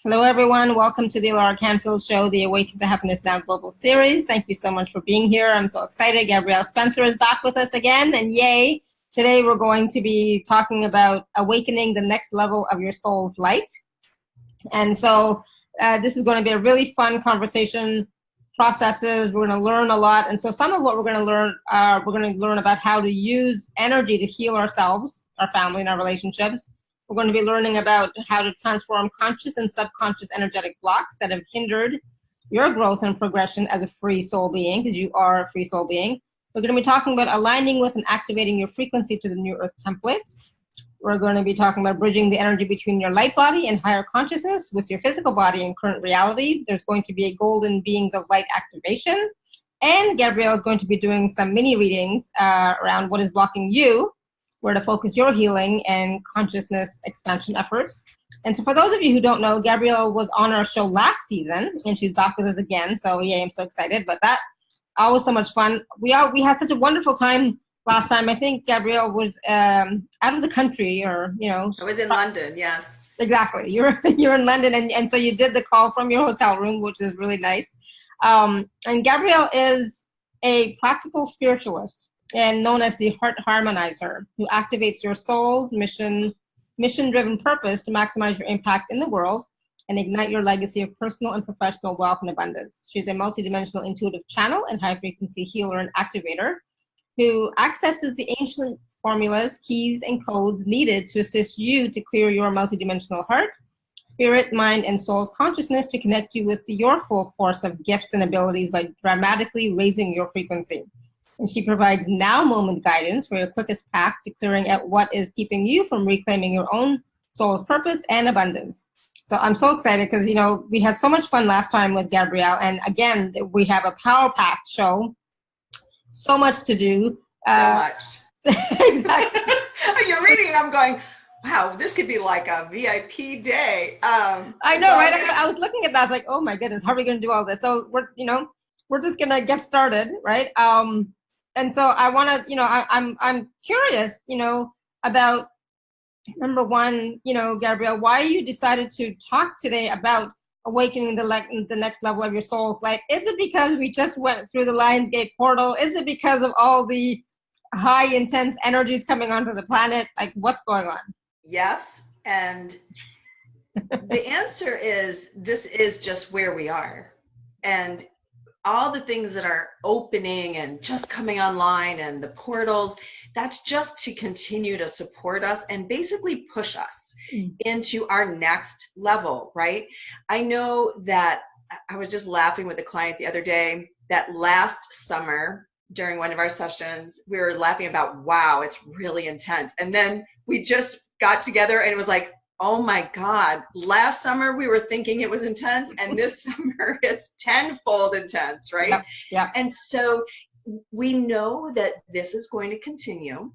Hello, everyone. Welcome to the Laura Canfield Show, the Awaken to Happiness Now Global Series. Thank you so much for being here. I'm so excited. Gabrielle Spencer is back with us again, and yay. Today, we're going to be talking about awakening the next level of your soul's light. And so this is going to be a really fun conversation. Processes, we're going to learn a lot. And so some of what we're going to learn about how to use energy to heal ourselves, our family, and our relationships. We're going to be learning about how to transform conscious and subconscious energetic blocks that have hindered your growth and progression as a free soul being, because you are a free soul being. We're going to be talking about aligning with and activating your frequency to the New Earth templates. We're going to be talking about bridging the energy between your light body and higher consciousness with your physical body and current reality. There's going to be a golden beings of light activation. And Gabrielle is going to be doing some mini readings around what is blocking you, where to focus your healing and consciousness expansion efforts. And so for those of you who don't know, Gabrielle was on our show last season, and she's back with us again. So yay, I'm so excited. But that always so much fun. We had such a wonderful time last time. I think Gabrielle was out of the country, or I was in London, yes. Exactly. You're in London, and so you did the call from your hotel room, which is really nice. And Gabrielle is a practical spiritualist and known as the heart harmonizer, who activates your soul's mission-driven purpose to maximize your impact in the world and ignite your legacy of personal and professional wealth and abundance. She's a multidimensional intuitive channel and high-frequency healer and activator who accesses the ancient formulas, keys, and codes needed to assist you to clear your multidimensional heart, spirit, mind, and soul's consciousness to connect you with your full force of gifts and abilities by dramatically raising your frequency. And she provides now moment guidance for your quickest path to clearing out what is keeping you from reclaiming your own soul's purpose and abundance. So I'm so excited because, we had so much fun last time with Gabrielle. And again, we have a power-packed show. So much to do. So much. Exactly. You're reading, I'm going, wow, this could be like a VIP day. I know, right? I was looking at that. I was like, oh my goodness, how are we going to do all this? So we're just going to get started, right? And so I want to, I'm curious, about number one, Gabrielle, why you decided to talk today about awakening the next level of your soul's light. Is it because we just went through the Lionsgate portal? Is it because of all the high intense energies coming onto the planet? Like, what's going on? Yes, and the answer is this is just where we are, and all the things that are opening and just coming online and the portals, that's just to continue to support us and basically push us into our next level, right? I know that I was just laughing with a client the other day that last summer during one of our sessions, we were laughing about, wow, it's really intense. And then we just got together and it was like, oh my God, last summer we were thinking it was intense, and this summer it's tenfold intense, right? Yep. Yeah. And so we know that this is going to continue,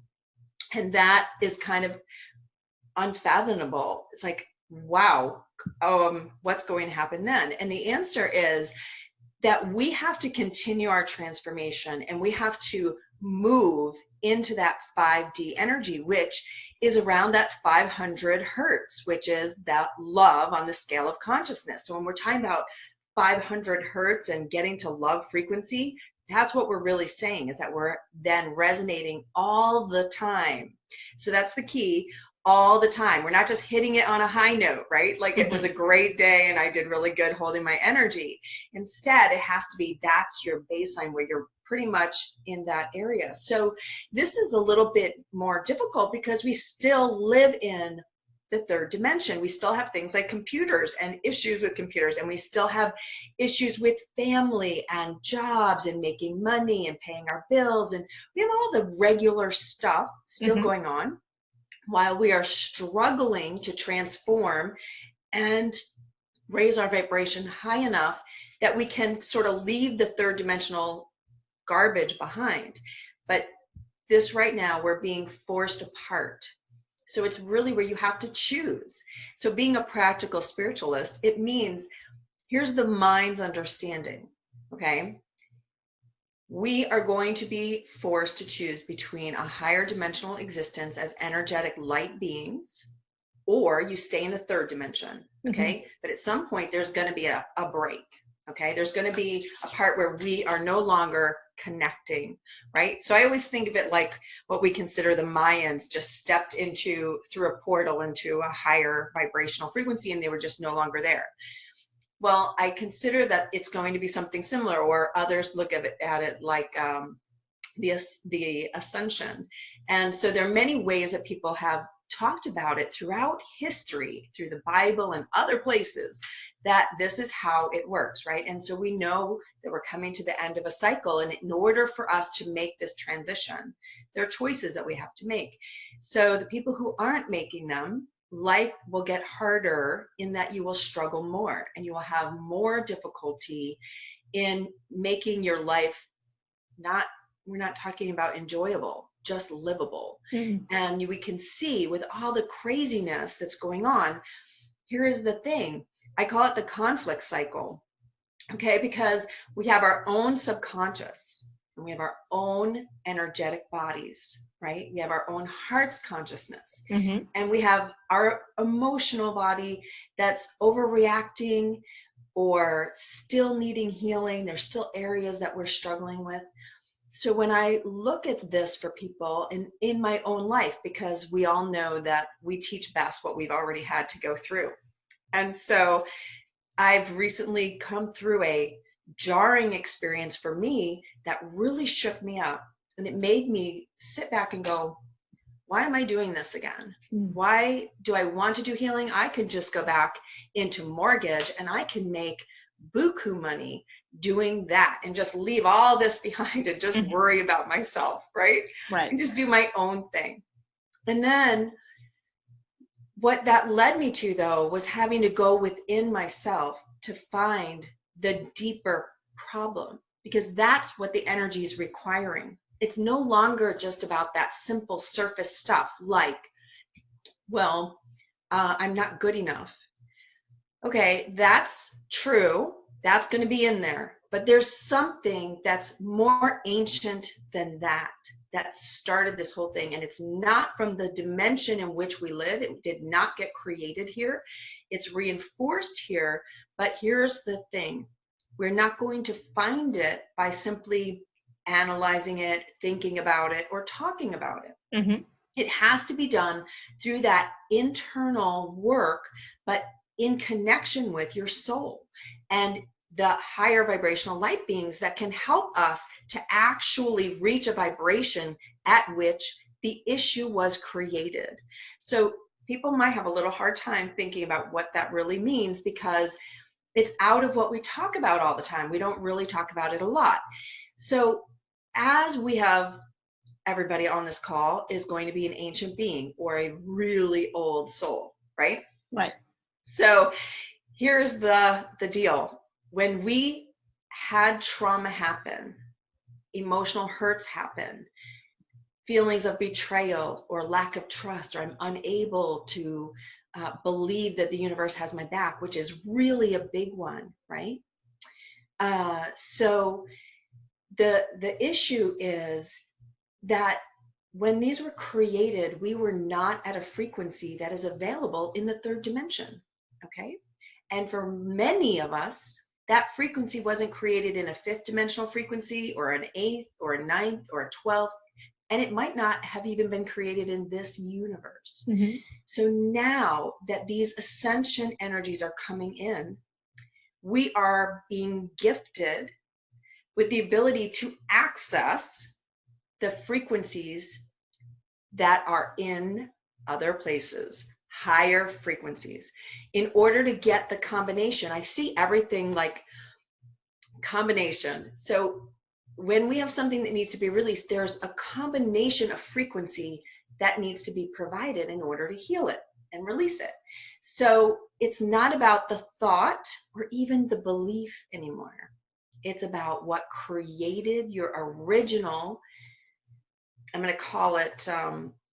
and that is kind of unfathomable. It's like, wow, what's going to happen then? And the answer is that we have to continue our transformation, and we have to move into that 5D energy, which is around that 500 hertz, which is that love on the scale of consciousness. So when we're talking about 500 hertz and getting to love frequency, that's what we're really saying, is that we're then resonating all the time. So that's the key. All the time. We're not just hitting it on a high note, right? Like it was a great day and I did really good holding my energy. Instead, it has to be, that's your baseline where you're pretty much in that area. So this is a little bit more difficult because we still live in the third dimension. We still have things like computers and issues with computers, and we still have issues with family and jobs and making money and paying our bills. And we have all the regular stuff still going on, while we are struggling to transform and raise our vibration high enough that we can sort of leave the third dimensional garbage behind. But this right now, we're being forced apart. So it's really where you have to choose. So being a practical spiritualist, it means, here's the mind's understanding, okay? We are going to be forced to choose between a higher dimensional existence as energetic light beings or you stay in the third dimension. Okay. But at some point, there's going to be a break. Okay. There's going to be a part where we are no longer connecting, right? So I always think of it like what we consider the Mayans just stepped through a portal into a higher vibrational frequency, and they were just no longer there. Well, I consider that it's going to be something similar, or others look at it like the Ascension. And so there are many ways that people have talked about it throughout history, through the Bible and other places, that this is how it works, right? And so we know that we're coming to the end of a cycle, and in order for us to make this transition, there are choices that we have to make. So the people who aren't making them, life will get harder in that you will struggle more, and you will have more difficulty in making your life we're not talking about enjoyable, just livable. And we can see with all the craziness that's going on, here is the thing. I call it the conflict cycle, okay? Because we have our own subconscious, and we have our own energetic bodies, right? We have our own heart's consciousness, and we have our emotional body that's overreacting or still needing healing. There's still areas that we're struggling with. So when I look at this for people in my own life, because we all know that we teach best what we've already had to go through. And so I've recently come through a jarring experience for me that really shook me up. And it made me sit back and go, why am I doing this again? Why do I want to do healing? I could just go back into mortgage, and I can make buku money doing that, and just leave all this behind and just worry about myself, right? And just do my own thing. And then what that led me to, though, was having to go within myself to find the deeper problem, because that's what the energy is requiring. It's no longer just about that simple surface stuff like, well, I'm not good enough. Okay, that's true. That's going to be in there. But there's something that's more ancient than that started this whole thing. And it's not from the dimension in which we live. It did not get created here. It's reinforced here. But here's the thing. We're not going to find it by simply analyzing it, thinking about it, or talking about it. It has to be done through that internal work, but in connection with your soul and the higher vibrational light beings that can help us to actually reach a vibration at which the issue was created. So people might have a little hard time thinking about what that really means, because it's out of what we talk about all the time. We don't really talk about it a lot. So as we have, everybody on this call is going to be an ancient being or a really old soul, right? Right. So here's the deal. When we had trauma happen, emotional hurts happen, feelings of betrayal or lack of trust, or I'm unable to believe that the universe has my back, which is really a big one, right? So the issue is that when these were created, we were not at a frequency that is available in the third dimension, okay? And for many of us, that frequency wasn't created in a fifth dimensional frequency or an eighth or a ninth or a 12th, and it might not have even been created in this universe. So now that these ascension energies are coming in, we are being gifted with the ability to access the frequencies that are in other places, higher frequencies, in order to get the combination. I see everything like combination. So when we have something that needs to be released, there's a combination of frequency that needs to be provided in order to heal it and release it. So it's not about the thought or even the belief anymore. It's about what created your original, I'm going to call it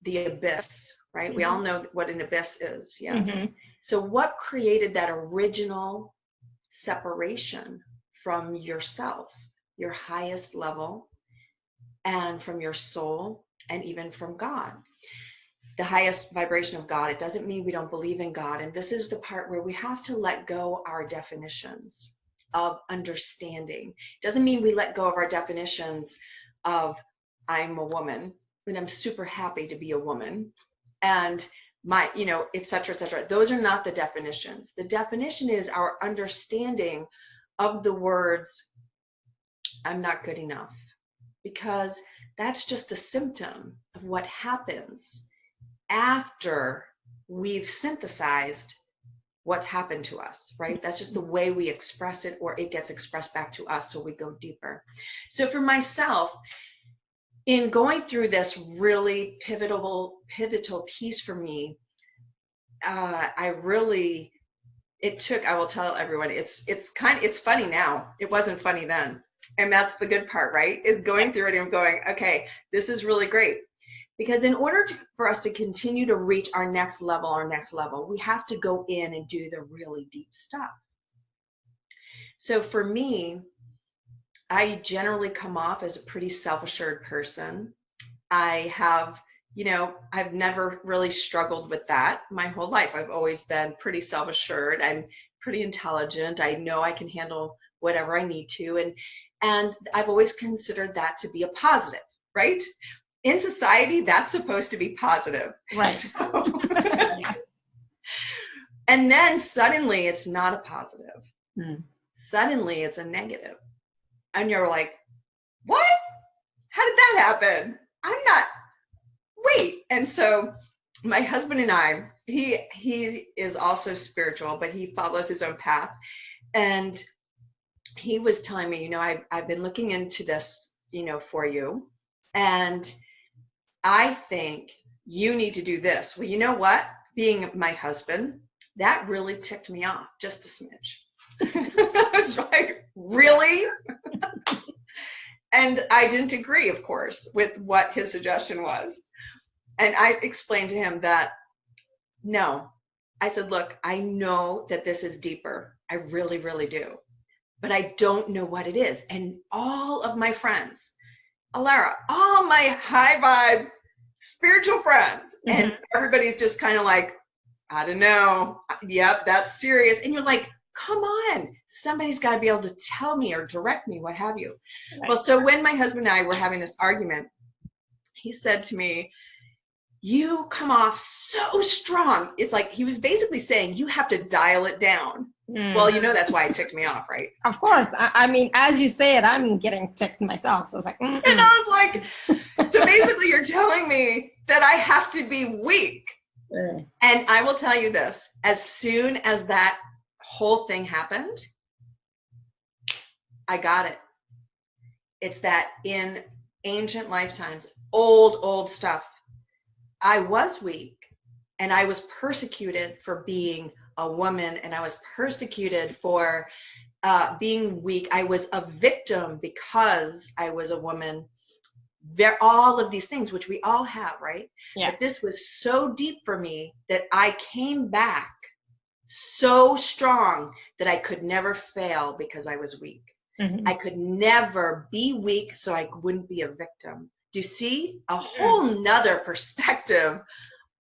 the abyss, right? We all know what an abyss is, yes? So what created that original separation from yourself, your highest level, and from your soul, and even from God? the highest vibration of God. It doesn't mean we don't believe in God. And this is the part where we have to let go our definitions of understanding. It doesn't mean we let go of our definitions of I'm a woman and I'm super happy to be a woman and my, you know, et cetera, et cetera. Those are not the definitions. The definition is our understanding of the words, I'm not good enough, because that's just a symptom of what happens after we've synthesized what's happened to us, right? That's just the way we express it, or it gets expressed back to us, so we go deeper. So for myself, in going through this really pivotal piece for me, I will tell everyone, it's funny now. It wasn't funny then. And that's the good part, right? Is going through it and going, okay, this is really great. Because in order for us to continue to reach our next level, we have to go in and do the really deep stuff. So for me, I generally come off as a pretty self-assured person. I have, you know, I've never really struggled with that my whole life. I've always been pretty self-assured. I'm pretty intelligent. I know I can handle whatever I need to. And I've always considered that to be a positive, right? In society, that's supposed to be positive. Right. So, Yes. And then suddenly it's not a positive. Hmm. Suddenly it's a negative. And you're like, what? How did that happen? I'm not, wait. And so my husband and I, he is also spiritual, but he follows his own path. And he was telling me, you know, I've been looking into this, you know, for you. And I think you need to do this. Well, you know what? Being my husband, that really ticked me off just a smidge. I was like, really? And I didn't agree, of course, with what his suggestion was. And I explained to him that, no. I said, look, I know that this is deeper. I really, really do. But I don't know what it is. And all of my friends, Alara, all my high vibe spiritual friends, and everybody's just kind of like, I don't know. Yep, that's serious. And you're like, come on, somebody's got to be able to tell me or direct me, what have you. Right. Well, so when my husband and I were having this argument, he said to me, you come off so strong. It's like he was basically saying, you have to dial it down. Well, you know, that's why it ticked me off, right? Of course. I mean, as you say it, I'm getting ticked myself. So it's like, And I was like, so basically you're telling me that I have to be weak. And I will tell you this, as soon as that whole thing happened, I got it. It's that in ancient lifetimes, old stuff, I was weak and I was persecuted for being a woman, and I was persecuted for being weak. I was a victim because I was a woman. All of these things, which we all have, right? Yeah. But this was so deep for me that I came back so strong that I could never fail because I was weak. I could never be weak so I wouldn't be a victim. Do you see? A whole nother perspective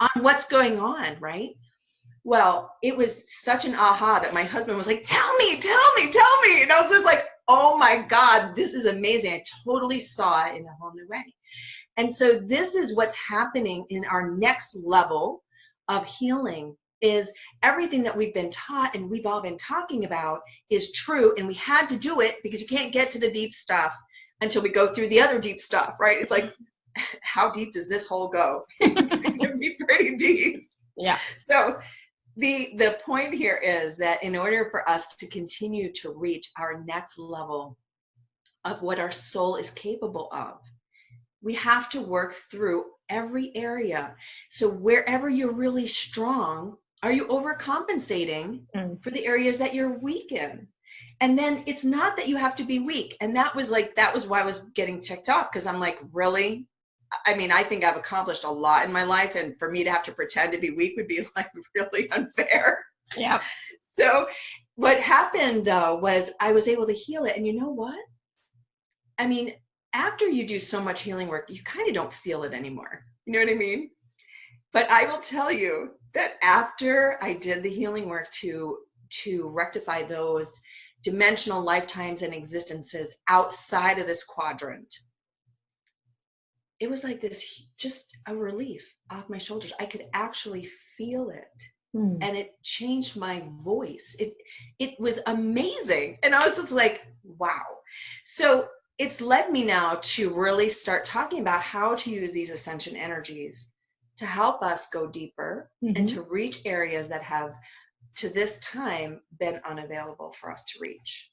on what's going on, right? Well, it was such an aha that my husband was like, tell me. And I was just like, oh my God, this is amazing. I totally saw it in a whole new way. And so this is what's happening in our next level of healing, is everything that we've been taught and we've all been talking about is true. And we had to do it because you can't get to the deep stuff until we go through the other deep stuff, right? It's like, how deep does this hole go? It can be pretty deep. Yeah. So the point here is that in order for us to continue to reach our next level of what our soul is capable of, we have to work through every area. So wherever you're really strong, are you overcompensating for the areas that you're weak in? And then it's not that you have to be weak. And that was why I was getting ticked off, because I'm like, really? I mean, I think I've accomplished a lot in my life, and for me to have to pretend to be weak would be like really unfair. Yeah. So what happened though was I was able to heal it. And you know what? I mean, after you do so much healing work, you kind of don't feel it anymore. You know what I mean? But I will tell you that after I did the healing work to rectify those dimensional lifetimes and existences outside of this quadrant, it was like this, just a relief off my shoulders. I could actually feel it. And it changed my voice. It was amazing. And I was just like, wow. So it's led me now to really start talking about how to use these ascension energies to help us go deeper and to reach areas that have, to this time, been unavailable for us to reach.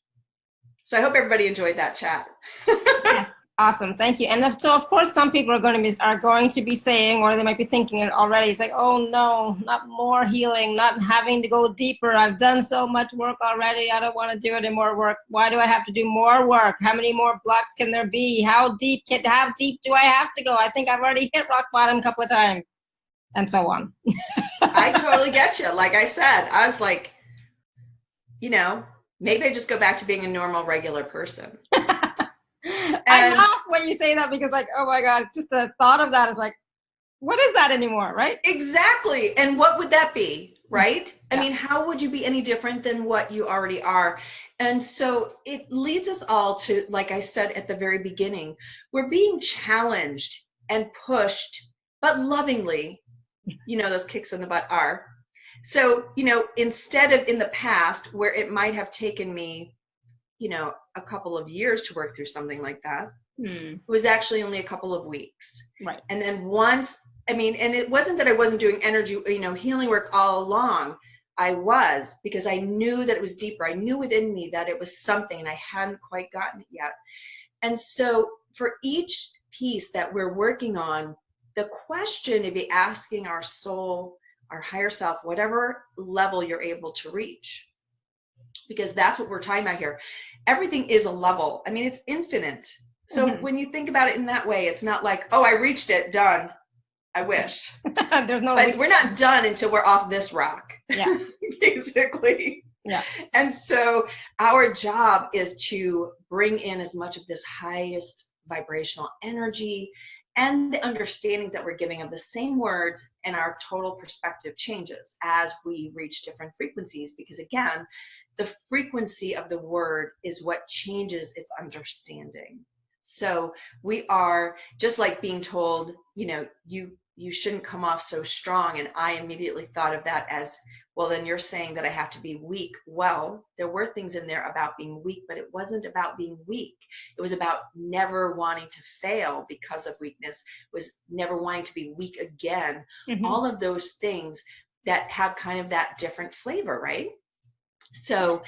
So I hope everybody enjoyed that chat. Yes, awesome, thank you. And so, of course, some people are going to be saying, or they might be thinking it already. It's like, oh no, not more healing, not having to go deeper. I've done so much work already. I don't want to do any more work. Why do I have to do more work? How many more blocks can there be? How deep do I have to go? I think I've already hit rock bottom a couple of times, and so on. I totally get you. Like I said, I was like, maybe I just go back to being a normal, regular person. I laugh when you say that because, like, oh my God, just the thought of that is like, what is that anymore, right? Exactly. And what would that be, right? Yeah. I mean, how would you be any different than what you already are? And so it leads us all to, like I said at the very beginning, we're being challenged and pushed, but lovingly. Those kicks in the butt are. So, instead of in the past where it might have taken me, a couple of years to work through something like that, it was actually only a couple of weeks. Right. And then once, and it wasn't that I wasn't doing energy, healing work all along. I was, because I knew that it was deeper. I knew within me that it was something and I hadn't quite gotten it yet. And so for each piece that we're working on, the question to be asking our soul, our higher self, whatever level you're able to reach, because that's what we're talking about here. Everything is a level. It's infinite. So when you think about it in that way, it's not like, oh, I reached it, done. I wish. There's no. But we're not done until we're off this rock. Yeah. Basically. Yeah. And so our job is to bring in as much of this highest vibrational energy and the understandings that we're giving of the same words, and our total perspective changes as we reach different frequencies, because again, the frequency of the word is what changes its understanding. So we are just like being told, you shouldn't come off so strong. And I immediately thought of that as, well, then you're saying that I have to be weak. Well, there were things in there about being weak, but it wasn't about being weak. It was about never wanting to fail because of weakness. It was never wanting to be weak again. All of those things that have kind of that different flavor, right? So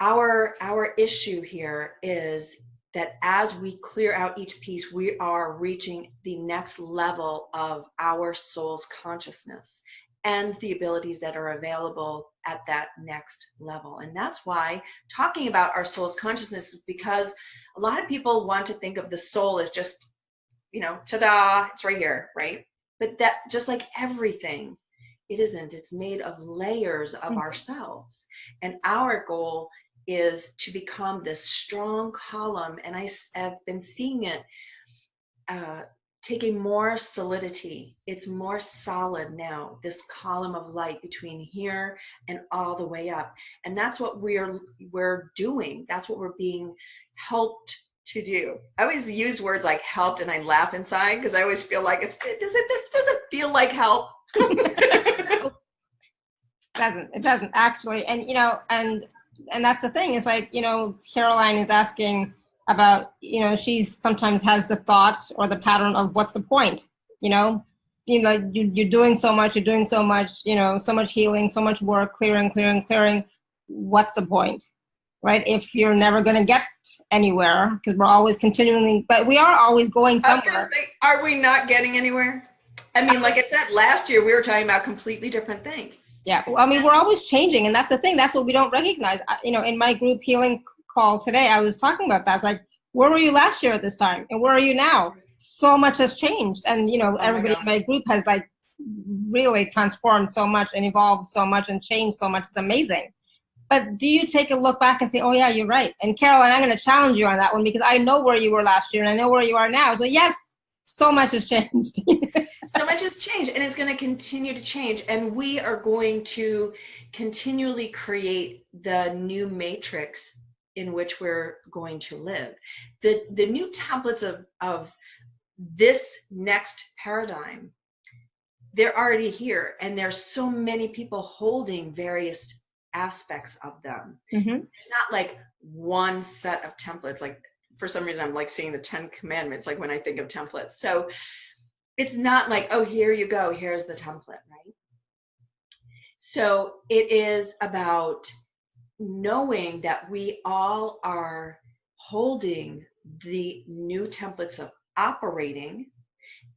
our issue here is that as we clear out each piece, we are reaching the next level of our soul's consciousness and the abilities that are available at that next level. And that's why talking about our soul's consciousness is because a lot of people want to think of the soul as just, ta-da, it's right here, right? But that, just like everything, it isn't. It's made of layers of ourselves. And our goal is to become this strong column, and I have been seeing it taking more solidity. It's more solid now, this column of light between here and all the way up. And that's what we're doing. That's what we're being helped to do. I always use words like helped, and I laugh inside because I always feel like does it feel like help? It doesn't actually. And that's the thing, is like, Caroline is asking about, she sometimes has the thoughts or the pattern of what's the point, you're doing so much, so much healing, so much work, clearing. What's the point, right? If you're never going to get anywhere, because we're always continuing, but we are always going somewhere. Are we not getting anywhere? Like I said, last year we were talking about completely different things. Yeah, we're always changing, and that's the thing. That's what we don't recognize. In my group healing call today, I was talking about that. It's like, where were you last year at this time, and where are you now? So much has changed, and everybody in my group has like really transformed so much and evolved so much and changed so much. It's amazing. But do you take a look back and say, oh yeah, you're right? And Caroline, I'm going to challenge you on that one, because I know where you were last year and I know where you are now. So yes, so much has changed. So much has changed, and it's going to continue to change. And we are going to continually create the new matrix in which we're going to live. The new templates of this next paradigm, they're already here, and there's so many people holding various aspects of them. It's not like one set of templates. Like, for some reason, I'm like seeing the 10 commandments, like when I think of templates. So it's not like, oh, here you go, here's the template, right? So it is about knowing that we all are holding the new templates of operating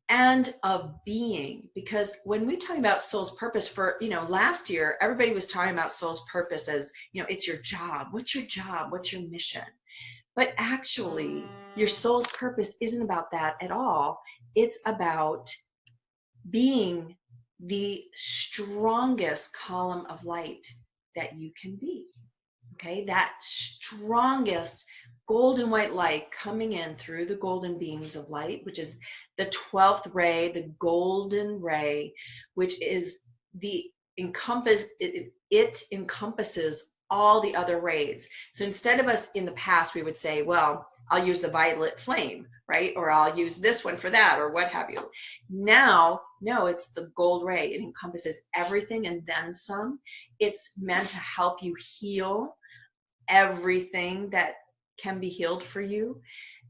and of being. Because when we talk about soul's purpose, for, last year, everybody was talking about soul's purpose as, it's your job. What's your job? What's your mission? But actually, your soul's purpose isn't about that at all. It's about being the strongest column of light that you can be. Okay, that strongest golden white light coming in through the golden beams of light, which is the 12th ray, the golden ray, which is it encompasses all the other rays. So instead of us in the past, we would say, well, I'll use the violet flame, right? Or I'll use this one for that, or what have you. Now, no, it's the gold ray. It encompasses everything and then some. It's meant to help you heal everything that can be healed for you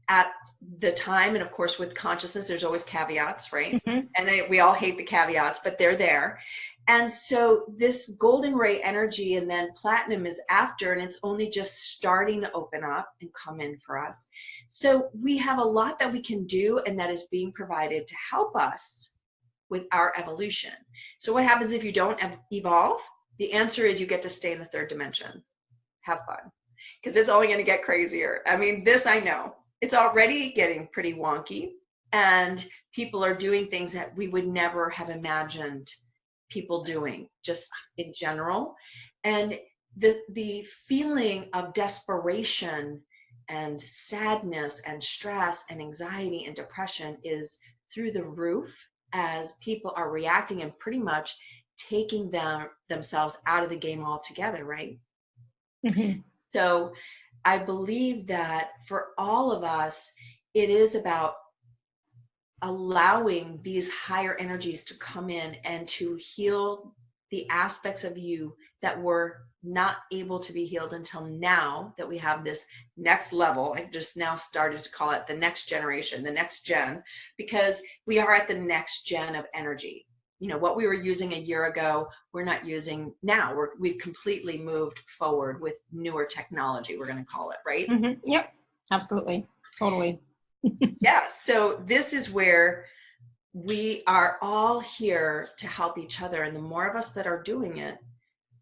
at the time. And of course, with consciousness, there's always caveats, right? And we all hate the caveats, but they're there. And so this golden ray energy, and then platinum is after, and it's only just starting to open up and come in for us. So we have a lot that we can do, and that is being provided to help us with our evolution. So what happens if you don't evolve? The answer is you get to stay in the third dimension. Have fun, because it's only going to get crazier. I mean, this I know. It's already getting pretty wonky, and people are doing things that we would never have imagined people doing, just in general. And the feeling of desperation and sadness and stress and anxiety and depression is through the roof, as people are reacting and pretty much taking themselves out of the game altogether, right? So I believe that for all of us, it is about allowing these higher energies to come in and to heal the aspects of you that were not able to be healed until now, that we have this next level. I just now started to call it the next generation, the next gen, because we are at the next gen of energy. What we were using a year ago, we're not using now. We've completely moved forward with newer technology, we're going to call it, right? Yep, absolutely, totally. Yeah, so this is where we are all here to help each other. And the more of us that are doing it,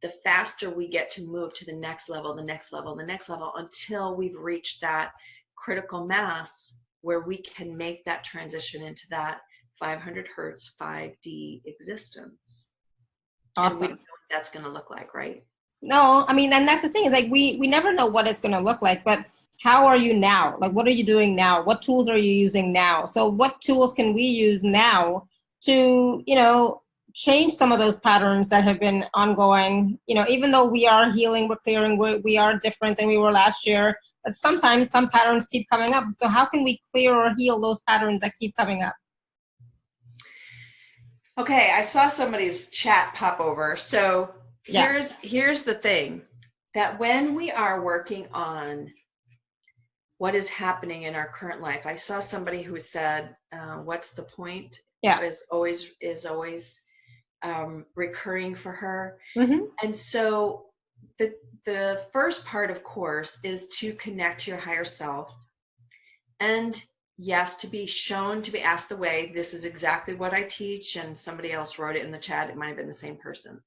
the faster we get to move to the next level, the next level, the next level, until we've reached that critical mass where we can make that transition into that 500 hertz 5D existence. Awesome. And we don't know what that's going to look like, right? No, I mean, and that's the thing, is like we never know what it's going to look like, but how are you now? Like, what are you doing now? What tools are you using now? So what tools can we use now to, change some of those patterns that have been ongoing? Even though we are healing, we're clearing, we are different than we were last year, but sometimes some patterns keep coming up. So how can we clear or heal those patterns that keep coming up? Okay, I saw somebody's chat pop over. So here's the thing, that when we are working on what is happening in our current life, I saw somebody who said, what's the point? Yeah. Is always recurring for her. And so the first part, of course, is to connect to your higher self. And yes, to be shown, to be asked the way. This is exactly what I teach, and somebody else wrote it in the chat. It might have been the same person.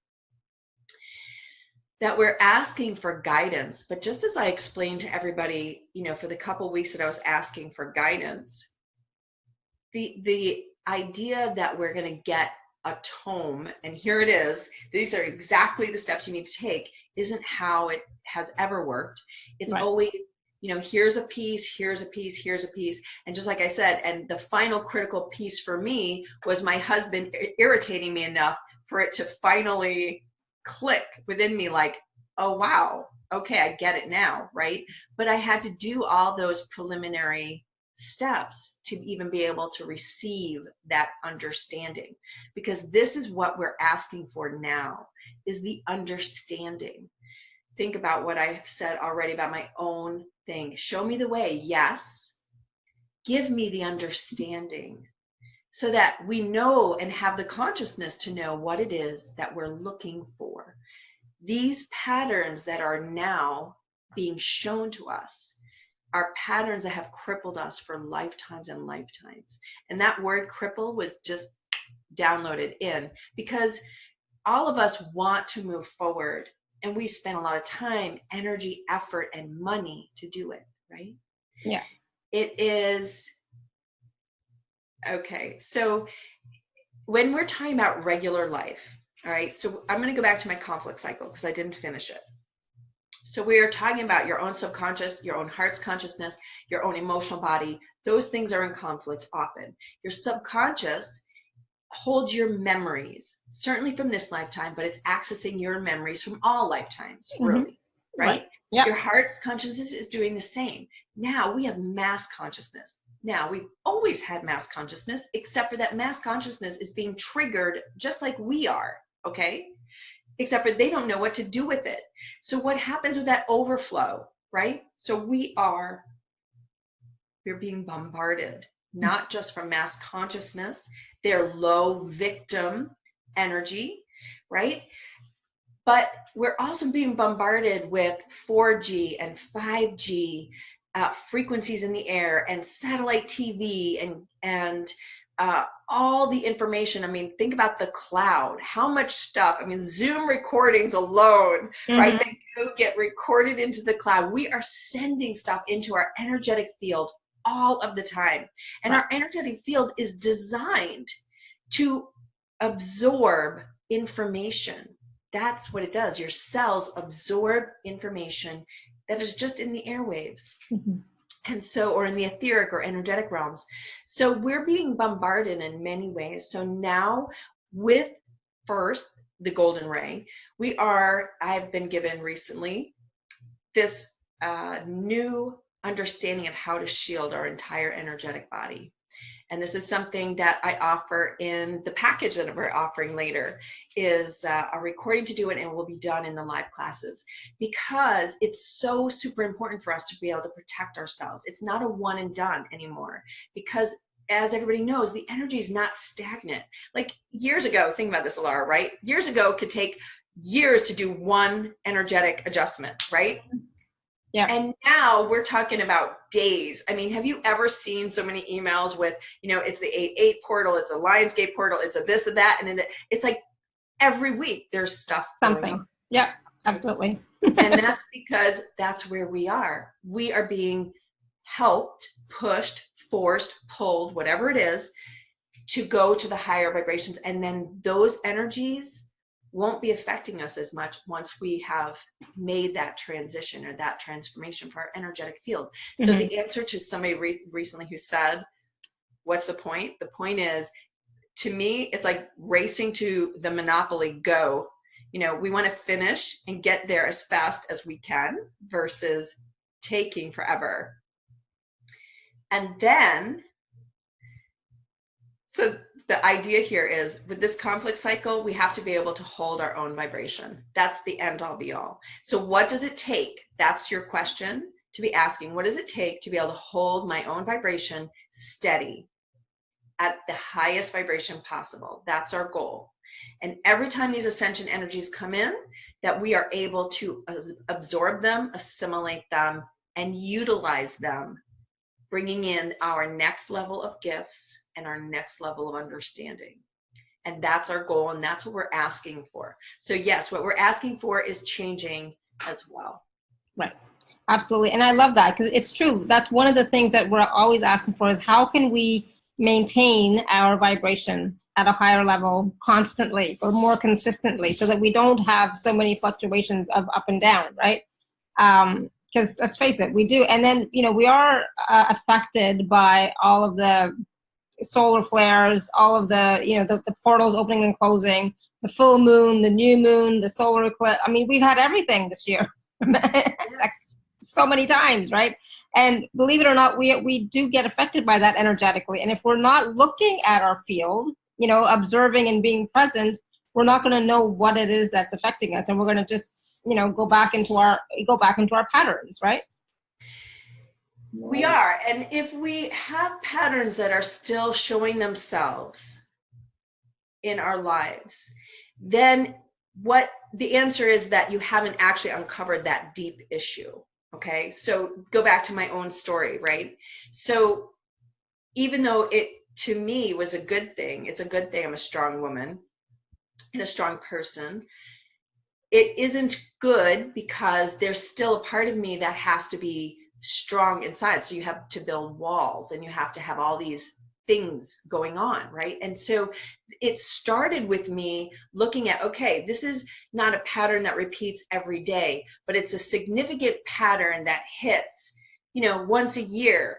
That we're asking for guidance. But just as I explained to everybody, for the couple weeks that I was asking for guidance, the idea that we're going to get a tome, and here it is, these are exactly the steps you need to take, isn't how it has ever worked. It's always You know, here's a piece, here's a piece, here's a piece. And just like I said, and the final critical piece for me was my husband irritating me enough for it to finally click within me, like, oh, wow, okay, I get it now, right? But I had to do all those preliminary steps to even be able to receive that understanding, because this is what we're asking for now, is the understanding. Think about what I've said already about my own thing. Show me the way, yes. Give me the understanding so that we know and have the consciousness to know what it is that we're looking for. These patterns that are now being shown to us are patterns that have crippled us for lifetimes and lifetimes. And that word cripple was just downloaded in because all of us want to move forward. And we spend a lot of time, energy, effort, and money to do it, right? Yeah. It is, okay, so when we're talking about regular life, all right, so I'm going to go back to my conflict cycle because I didn't finish it. So we are talking about your own subconscious, your own heart's consciousness, your own emotional body. Those things are in conflict often. Your subconscious holds your memories, certainly from this lifetime, but it's accessing your memories from all lifetimes, really, right? Yep. Your heart's consciousness is doing the same. Now we have mass consciousness. Now we've always had mass consciousness, except for that mass consciousness is being triggered just like we are, okay? Except for they don't know what to do with it. So what happens with that overflow, right? So we're being bombarded, not just from mass consciousness, their low victim energy, right? But we're also being bombarded with 4G and 5G frequencies in the air and satellite TV and all the information. I mean, think about the cloud, how much stuff, I mean, Zoom recordings alone, right? They go get recorded into the cloud. We are sending stuff into our energetic field all of the time. And our energetic field is designed to absorb information. That's what it does. Your cells absorb information that is just in the airwaves. And so, or in the etheric or energetic realms. So we're being bombarded in many ways. So now with first the golden ray, I've been given recently this new understanding of how to shield our entire energetic body. And this is something that I offer in the package that we're offering later, is a recording to do it, and it will be done in the live classes, because it's so super important for us to be able to protect ourselves. It's not a one and done anymore, because as everybody knows, the energy is not stagnant. Like years ago, think about this, Alara, right? Years ago, it could take years to do one energetic adjustment, right? Yeah. And now we're talking about days. I mean, have you ever seen so many emails with, you know, it's the 8-8 portal, it's a Lionsgate portal, it's a this and that, and then it's like every week there's stuff. Something. Yeah, absolutely. And that's because that's where we are. We are being helped, pushed, forced, pulled, whatever it is, to go to the higher vibrations. And then those energies won't be affecting us as much once we have made that transition or that transformation for our energetic field. So the answer to somebody recently who said, what's the point? The point is, to me, it's like racing to the Monopoly Go. You know, we want to finish and get there as fast as we can versus taking forever. And then, so the idea here is, with this conflict cycle, we have to be able to hold our own vibration. That's the end all be all. So what does it take? That's your question to be asking. What does it take to be able to hold my own vibration steady at the highest vibration possible? That's our goal. And every time these ascension energies come in, that we are able to absorb them, assimilate them, and utilize them, bringing in our next level of gifts and our next level of understanding. And that's our goal, and that's what we're asking for. So yes, what we're asking for is changing as well. Right. Absolutely. And I love that, because it's true. That's one of the things that we're always asking for, is how can we maintain our vibration at a higher level constantly or more consistently, so that we don't have so many fluctuations of up and down, right? because let's face it, we do. And then, you know, we are affected by all of the solar flares, all of the, you know, the portals opening and closing, the full moon, the new moon, the solar eclipse. I mean, we've had everything this year. Like, so many times, right? And believe it or not, we do get affected by that energetically. And if we're not looking at our field, you know, observing and being present, we're not going to know what it is that's affecting us, and we're going to just, you know, go back into our patterns, right? We are. And if we have patterns that are still showing themselves in our lives, then what the answer is that you haven't actually uncovered that deep issue. Okay. So go back to my own story, right? So even though it to me was a good thing, it's a good thing I'm a strong woman and a strong person, it isn't good because there's still a part of me that has to be strong inside. So you have to build walls and you have to have all these things going on, right? And so it started with me looking at, okay, this is not a pattern that repeats every day, but it's a significant pattern that hits, you know, once a year,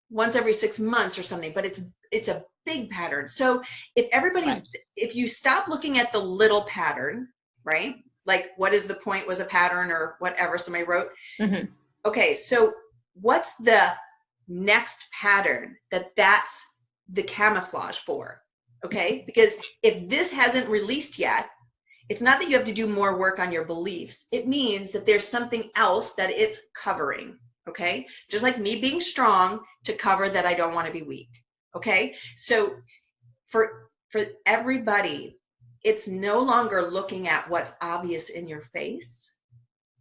once every 6 months or something, but it's a big pattern. So if everybody, right, if you stop looking at the little pattern, right? Like, what is the point was a pattern or whatever somebody wrote. Mm-hmm. Okay, so what's the next pattern that's the camouflage for? Okay, because if this hasn't released yet, it's not that you have to do more work on your beliefs. It means that there's something else that it's covering. Okay, just like me being strong to cover that I don't want to be weak. Okay, so for everybody, it's no longer looking at what's obvious in your face.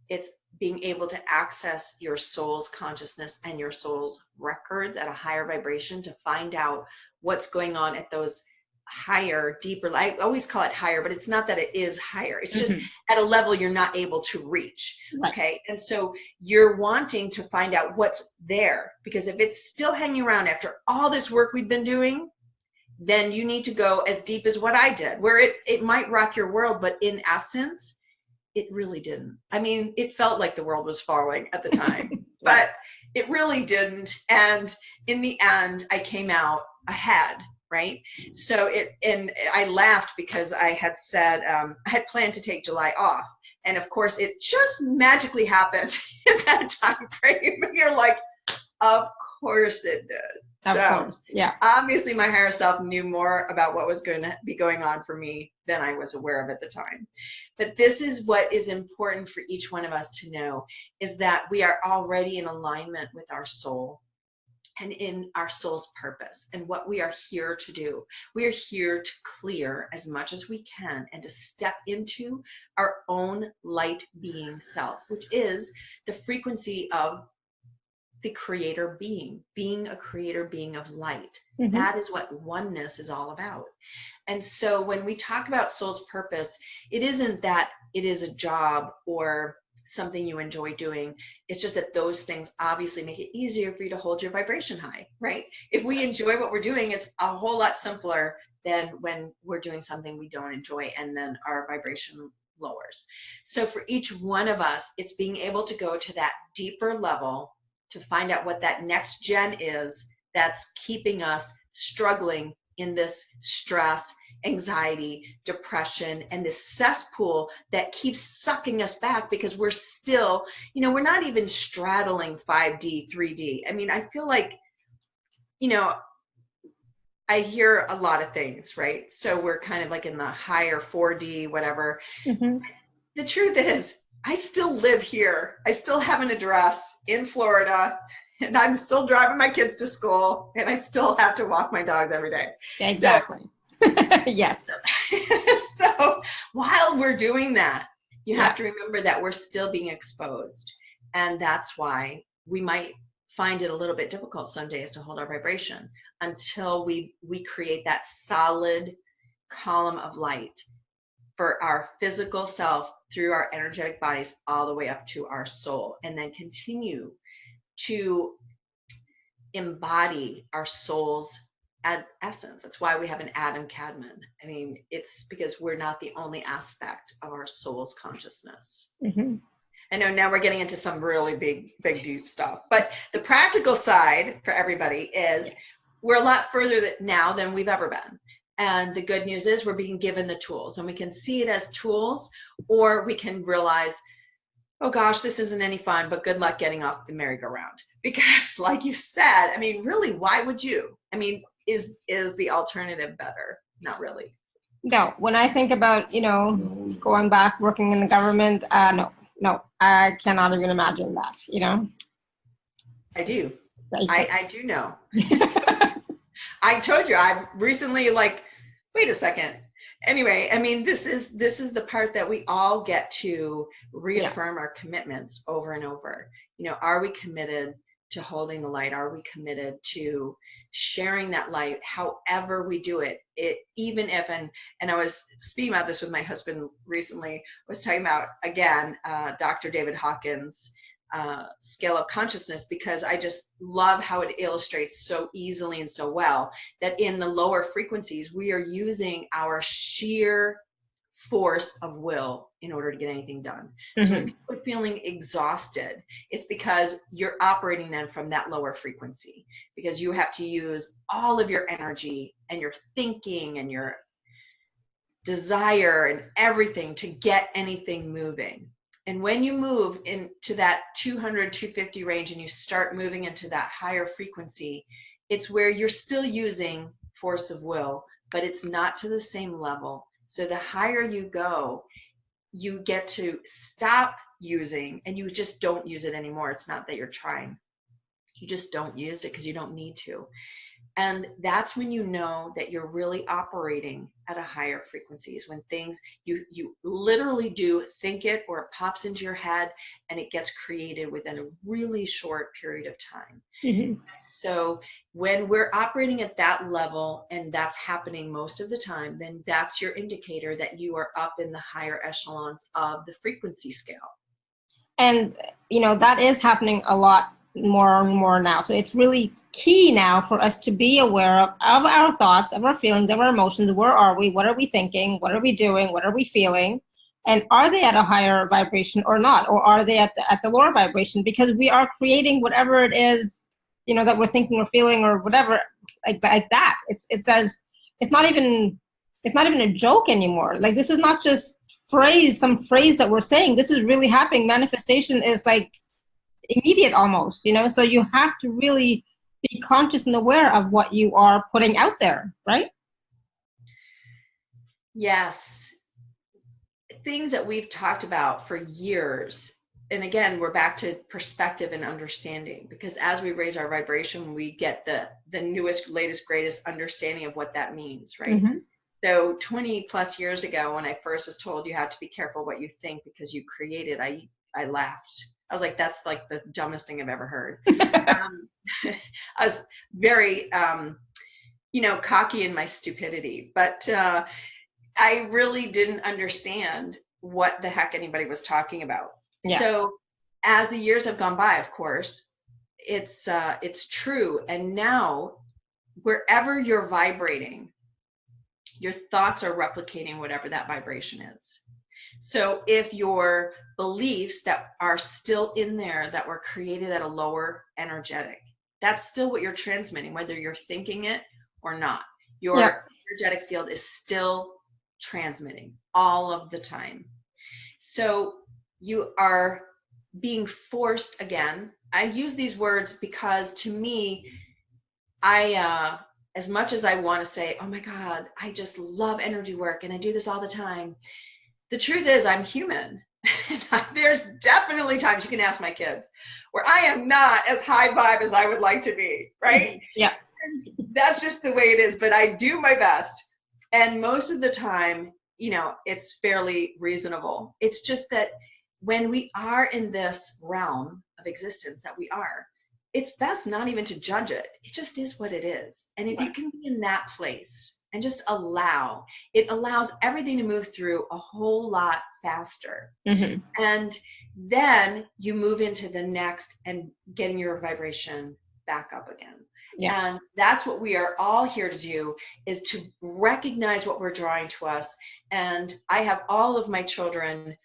It's being able to access your soul's consciousness and your soul's records at a higher vibration to find out what's going on at those higher, deeper, I always call it higher, but it's not that it is higher. It's just at a level you're not able to reach. Right. Okay. And so you're wanting to find out what's there, because if it's still hanging around after all this work we've been doing, then you need to go as deep as what I did, where it might rock your world, but in essence, it really didn't. I mean, it felt like the world was falling at the time, but it really didn't. And in the end, I came out ahead, right? So and I laughed because I had said, I had planned to take July off. And of course, it just magically happened in that time frame. And you're like, of course it did. Of course, yeah. Obviously, my higher self knew more about what was going to be going on for me than I was aware of at the time. But this is what is important for each one of us to know, is that we are already in alignment with our soul and in our soul's purpose and what we are here to do. We are here to clear as much as we can and to step into our own light being self, which is the frequency of the creator being a creator being of light. Mm-hmm. That is what oneness is all about. And so when we talk about soul's purpose, it isn't that it is a job or something you enjoy doing. It's just that those things obviously make it easier for you to hold your vibration high, right? If we enjoy what we're doing, it's a whole lot simpler than when we're doing something we don't enjoy and then our vibration lowers. So for each one of us, it's being able to go to that deeper level to find out what that next gen is that's keeping us struggling in this stress, anxiety, depression, and this cesspool that keeps sucking us back because we're still, you know, we're not even straddling 5D, 3D. I mean, I feel like, you know, I hear a lot of things, right? So we're kind of like in the higher 4D, whatever. Mm-hmm. The truth is, I still live here. I still have an address in Florida, and I'm still driving my kids to school, and I still have to walk my dogs every day. Exactly. So, yes. So while we're doing that, you have to remember that we're still being exposed. And that's why we might find it a little bit difficult some days to hold our vibration until we create that solid column of light for our physical self through our energetic bodies all the way up to our soul, and then continue to embody our soul's essence. That's why we have an Adam Cadman. I mean, it's because we're not the only aspect of our soul's consciousness. Mm-hmm. I know now we're getting into some really big, deep stuff. But the practical side for everybody is we're a lot further now than we've ever been. And the good news is we're being given the tools, and we can see it as tools, or we can realize, oh gosh, this isn't any fun, but good luck getting off the merry-go-round. Because like you said, I mean, really, why would you? I mean, is the alternative better? Not really. No, when I think about, going back, working in the government, no, I cannot even imagine that, I do. I do know. I told you, I've recently wait a second. Anyway, I mean, this is the part that we all get to reaffirm our commitments over and over. Are we committed to holding the light? Are we committed to sharing that light however we do it? Even if, and I was speaking about this with my husband recently, I was talking about, again, Dr. David Hawkins' scale of consciousness, because I just love how it illustrates so easily and so well that in the lower frequencies, we are using our sheer force of will in order to get anything done. So when people are feeling exhausted, it's because you're operating then from that lower frequency, because you have to use all of your energy and your thinking and your desire and everything to get anything moving. And when you move into that 200, 250 range and you start moving into that higher frequency, it's where you're still using force of will, but it's not to the same level. So the higher you go, you get to stop using, and you just don't use it anymore. It's not that you're trying. You just don't use it because you don't need to. And that's when you know that you're really operating at a higher frequency, is when things, you literally do think it, or it pops into your head and it gets created within a really short period of time. So when we're operating at that level, and that's happening most of the time, then that's your indicator that you are up in the higher echelons of the frequency scale. And, that is happening a lot more and more now. So it's really key now for us to be aware of our thoughts, of our feelings, of our emotions. Where are we? What are we thinking? What are we doing? What are we feeling? And are they at a higher vibration or not? Or are they at the lower vibration? Because we are creating whatever it is, that we're thinking or feeling or whatever, like that. It's not even a joke anymore. Like, this is not just some phrase that we're saying. This is really happening. Manifestation is like immediate almost, so you have to really be conscious and aware of what you are putting out there, right? Yes. Things that we've talked about for years. And again, we're back to perspective and understanding, because as we raise our vibration, we get the newest, latest, greatest understanding of what that means, right? So 20 plus years ago, when I first was told you have to be careful what you think because you create it, I laughed. I was like, that's like the dumbest thing I've ever heard. I was very, cocky in my stupidity, but I really didn't understand what the heck anybody was talking about. Yeah. So as the years have gone by, of course, it's true. And now wherever you're vibrating, your thoughts are replicating whatever that vibration is. So if your beliefs that are still in there, that were created at a lower energetic, that's still what you're transmitting, whether you're thinking it or not. Your energetic field is still transmitting all of the time. So you are being forced, again, I use these words because to me, as much as I want to say, oh my God, I just love energy work and I do this all the time, the truth is I'm human. There's definitely times, you can ask my kids, where I am not as high vibe as I would like to be, right? Yeah. And that's just the way it is, but I do my best. And most of the time, it's fairly reasonable. It's just that when we are in this realm of existence that we are, it's best not even to judge it. It just is what it is. And if you can be in that place and just it allows everything to move through a whole lot faster. And then you move into the next and getting your vibration back up again. Yeah. And that's what we are all here to do, is to recognize what we're drawing to us. And I have all of my children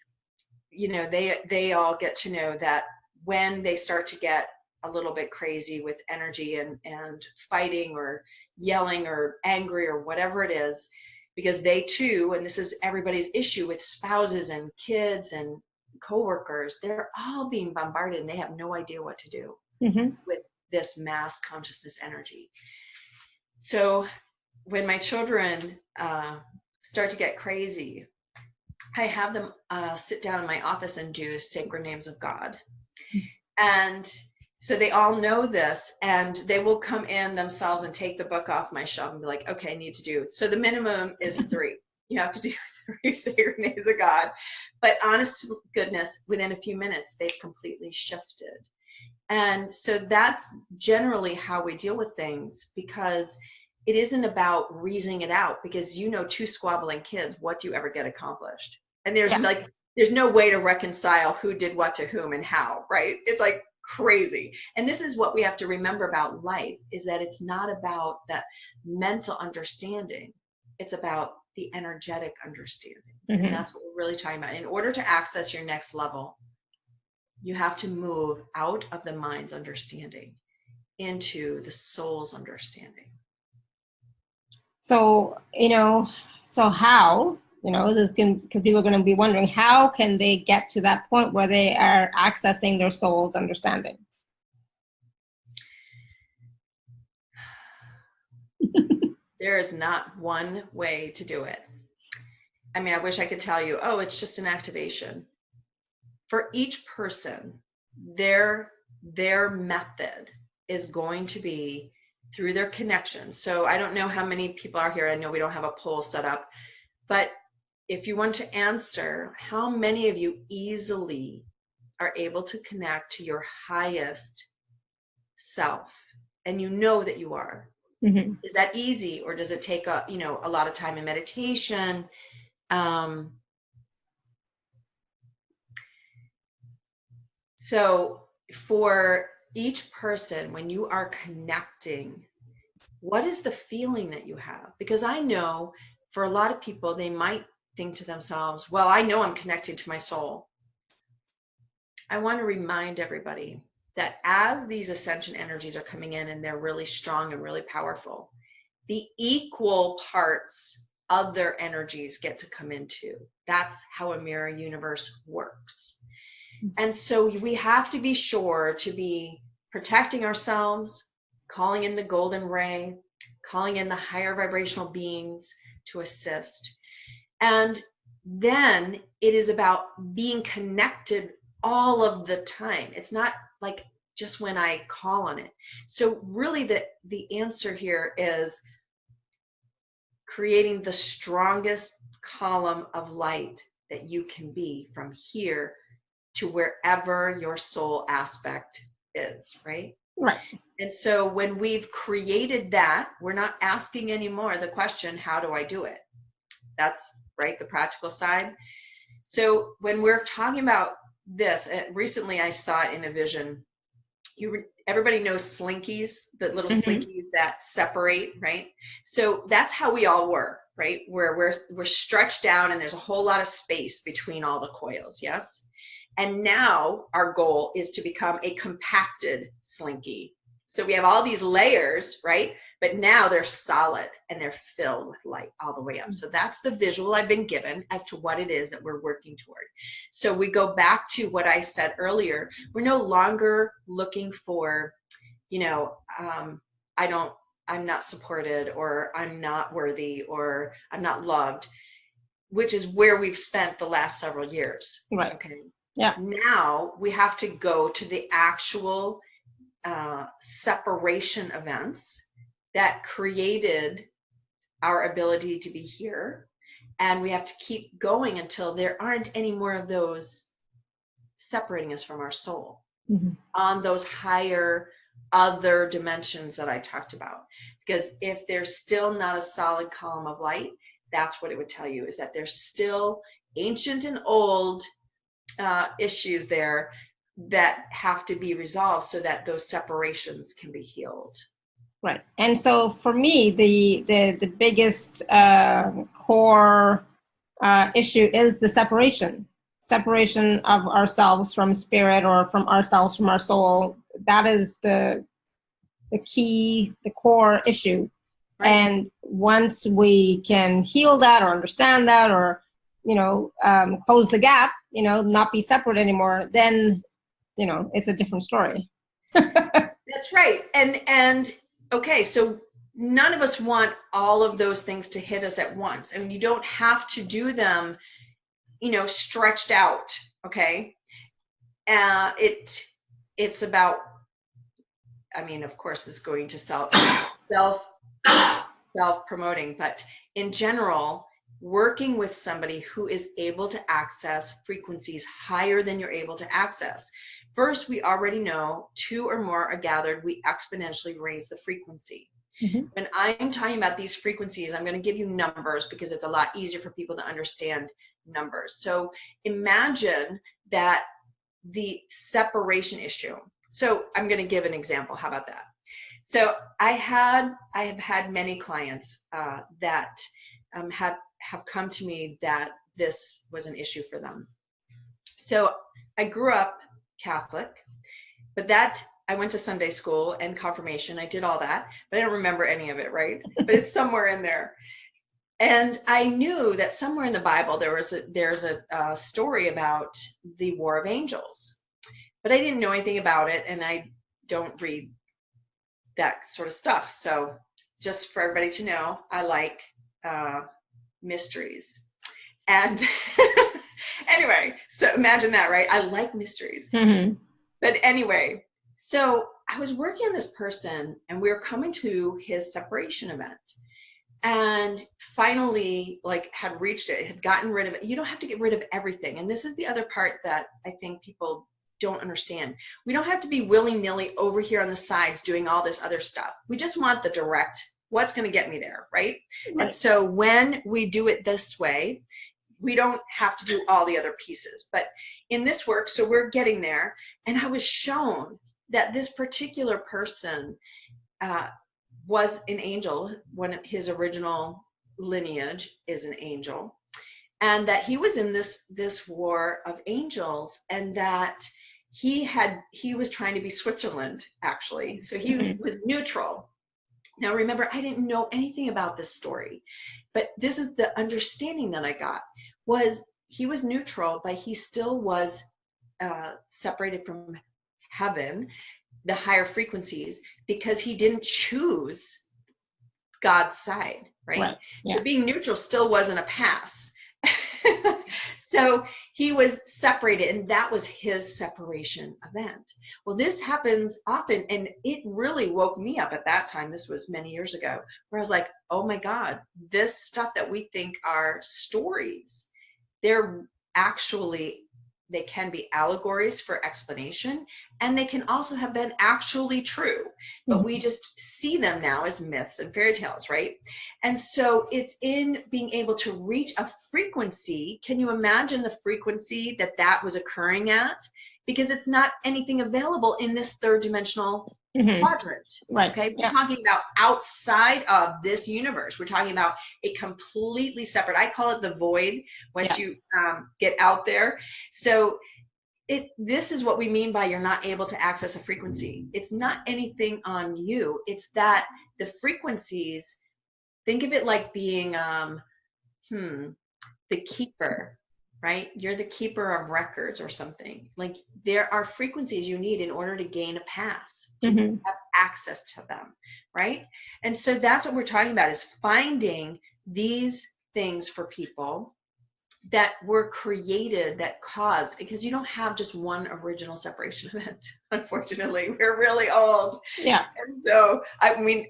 they all get to know that when they start to get a little bit crazy with energy and fighting or yelling or angry or whatever it is, because they too, and this is everybody's issue with spouses and kids and coworkers, they're all being bombarded and they have no idea what to do with this mass consciousness energy. So when my children start to get crazy, I have them sit down in my office and do sacred names of God. And so they all know this, and they will come in themselves and take the book off my shelf and be like, okay, I need to do. So the minimum is 3. You have to do 3 sacred names of God. But honest to goodness, within a few minutes, they've completely shifted. And so that's generally how we deal with things, because it isn't about reasoning it out, because 2 squabbling kids, what do you ever get accomplished? And there's no way to reconcile who did what to whom and how, right? It's like crazy. And this is what we have to remember about life, is that it's not about that mental understanding. It's about the energetic understanding. And that's what we're really talking about. In order to access your next level, you have to move out of the mind's understanding into the soul's understanding. So, so how, because people are going to be wondering, how can they get to that point where they are accessing their soul's understanding? There is not one way to do it. I mean, I wish I could tell you, oh, it's just an activation. For each person, their method is going to be through their connection. So I don't know how many people are here. I know we don't have a poll set up, but if you want to answer, how many of you easily are able to connect to your highest self, and you know that you are? Is that easy, or does it take a lot of time in meditation? So for each person, when you are connecting, what is the feeling that you have? Because I know for a lot of people, they might think to themselves, well, I know I'm connected to my soul. I want to remind everybody that as these ascension energies are coming in and they're really strong and really powerful, the equal parts of their energies get to come into. That's how a mirror universe works. And so we have to be sure to be protecting ourselves, calling in the golden ray, calling in the higher vibrational beings to assist. And then it is about being connected all of the time. It's not like just when I call on it. So really the answer here is creating the strongest column of light that you can be from here to wherever your soul aspect is, right? Right. And so when we've created that, we're not asking anymore the question, how do I do it? That's right, the practical side. So when we're talking about this, recently I saw it in a vision. Everybody knows slinkies, the little slinkies that separate, right? So that's how we all were, right? Where we're stretched down and there's a whole lot of space between all the coils, yes? And now our goal is to become a compacted slinky. So we have all these layers, right? But now they're solid and they're filled with light all the way up. So that's the visual I've been given as to what it is that we're working toward. So we go back to what I said earlier. We're no longer looking for, I'm not supported, or I'm not worthy, or I'm not loved, which is where we've spent the last several years. Right. Okay. Yeah. Now we have to go to the actual separation events that created our ability to be here. And we have to keep going until there aren't any more of those separating us from our soul on those higher other dimensions that I talked about. Because if there's still not a solid column of light, that's what it would tell you, is that there's still ancient and old issues there that have to be resolved so that those separations can be healed. Right. And so for me, the biggest core issue is the separation. separation of ourselves from spirit, or from ourselves from our soul. That is the key, the core issue. Right. And once we can heal that, or understand that, or, close the gap, not be separate anymore, then, it's a different story. That's right. And okay, so none of us want all of those things to hit us at once. And you don't have to do them, stretched out. Okay. It's about, of course, it's going to self-promoting, but in general, working with somebody who is able to access frequencies higher than you're able to access. First, we already know 2 or more are gathered, we exponentially raise the frequency. Mm-hmm. When I'm talking about these frequencies, I'm going to give you numbers because it's a lot easier for people to understand numbers. So imagine that the separation issue. So I'm going to give an example. How about that? So I have had many clients that have come to me that this was an issue for them. So I grew up Catholic, but I went to Sunday school and confirmation. I did all that, but I don't remember any of it, right? But it's somewhere in there. And I knew that somewhere in the Bible there's a story about the War of Angels, but I didn't know anything about it, and I don't read that sort of stuff. So just for everybody to know, I like mysteries. And anyway, so imagine that, right? I like mysteries. Mm-hmm. But anyway, so I was working on this person, and we were coming to his separation event. And finally, had reached it, had gotten rid of it. You don't have to get rid of everything. And this is the other part that I think people don't understand. We don't have to be willy-nilly over here on the sides doing all this other stuff. We just want the direct, what's going to get me there, right? And so when we do it this way, we don't have to do all the other pieces. But in this work, so we're getting there, and I was shown that this particular person was an angel. One of his original lineage is an angel, and that he was in this war of angels, and that he was trying to be Switzerland, actually. So he was neutral. Now remember, I didn't know anything about this story, but this is the understanding that I got, was he was neutral, but he still was separated from heaven, the higher frequencies, because he didn't choose God's side, right? Yeah. So being neutral still wasn't a pass. So he was separated, and that was his separation event. Well, this happens often, and it really woke me up at that time. This was many years ago, where I was like, oh my God, this stuff that we think are stories, they can be allegories for explanation, and they can also have been actually true, but we just see them now as myths and fairy tales, right? And so it's in being able to reach a frequency. Can you imagine the frequency that was occurring at? Because it's not anything available in this third dimensional quadrant, right? Okay, we're talking about outside of this universe. We're talking about a completely separate, I call it the void, once you get out there. So this is what we mean by you're not able to access a frequency. It's not anything on you. It's that the frequencies, think of it like being the keeper, right? You're the keeper of records or something. Like, there are frequencies you need in order to gain a pass, to have access to them, right? And so that's what we're talking about, is finding these things for people that were created, that caused, because you don't have just one original separation event. Unfortunately, we're really old. Yeah. And so,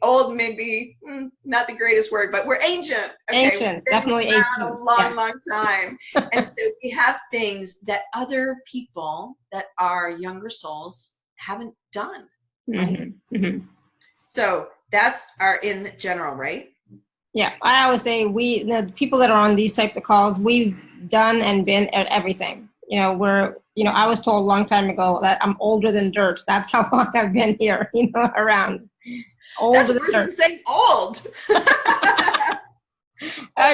old may be not the greatest word, but we're ancient. Okay? Ancient, definitely ancient. A long time. And so we have things that other people that are younger souls haven't done. Right? So that's our in general, right? Yeah, I always say the people that are on these types of calls, we've done and been at everything. I was told a long time ago that I'm older than dirt. That's how long I've been here, around. Older than dirt. Saying old. I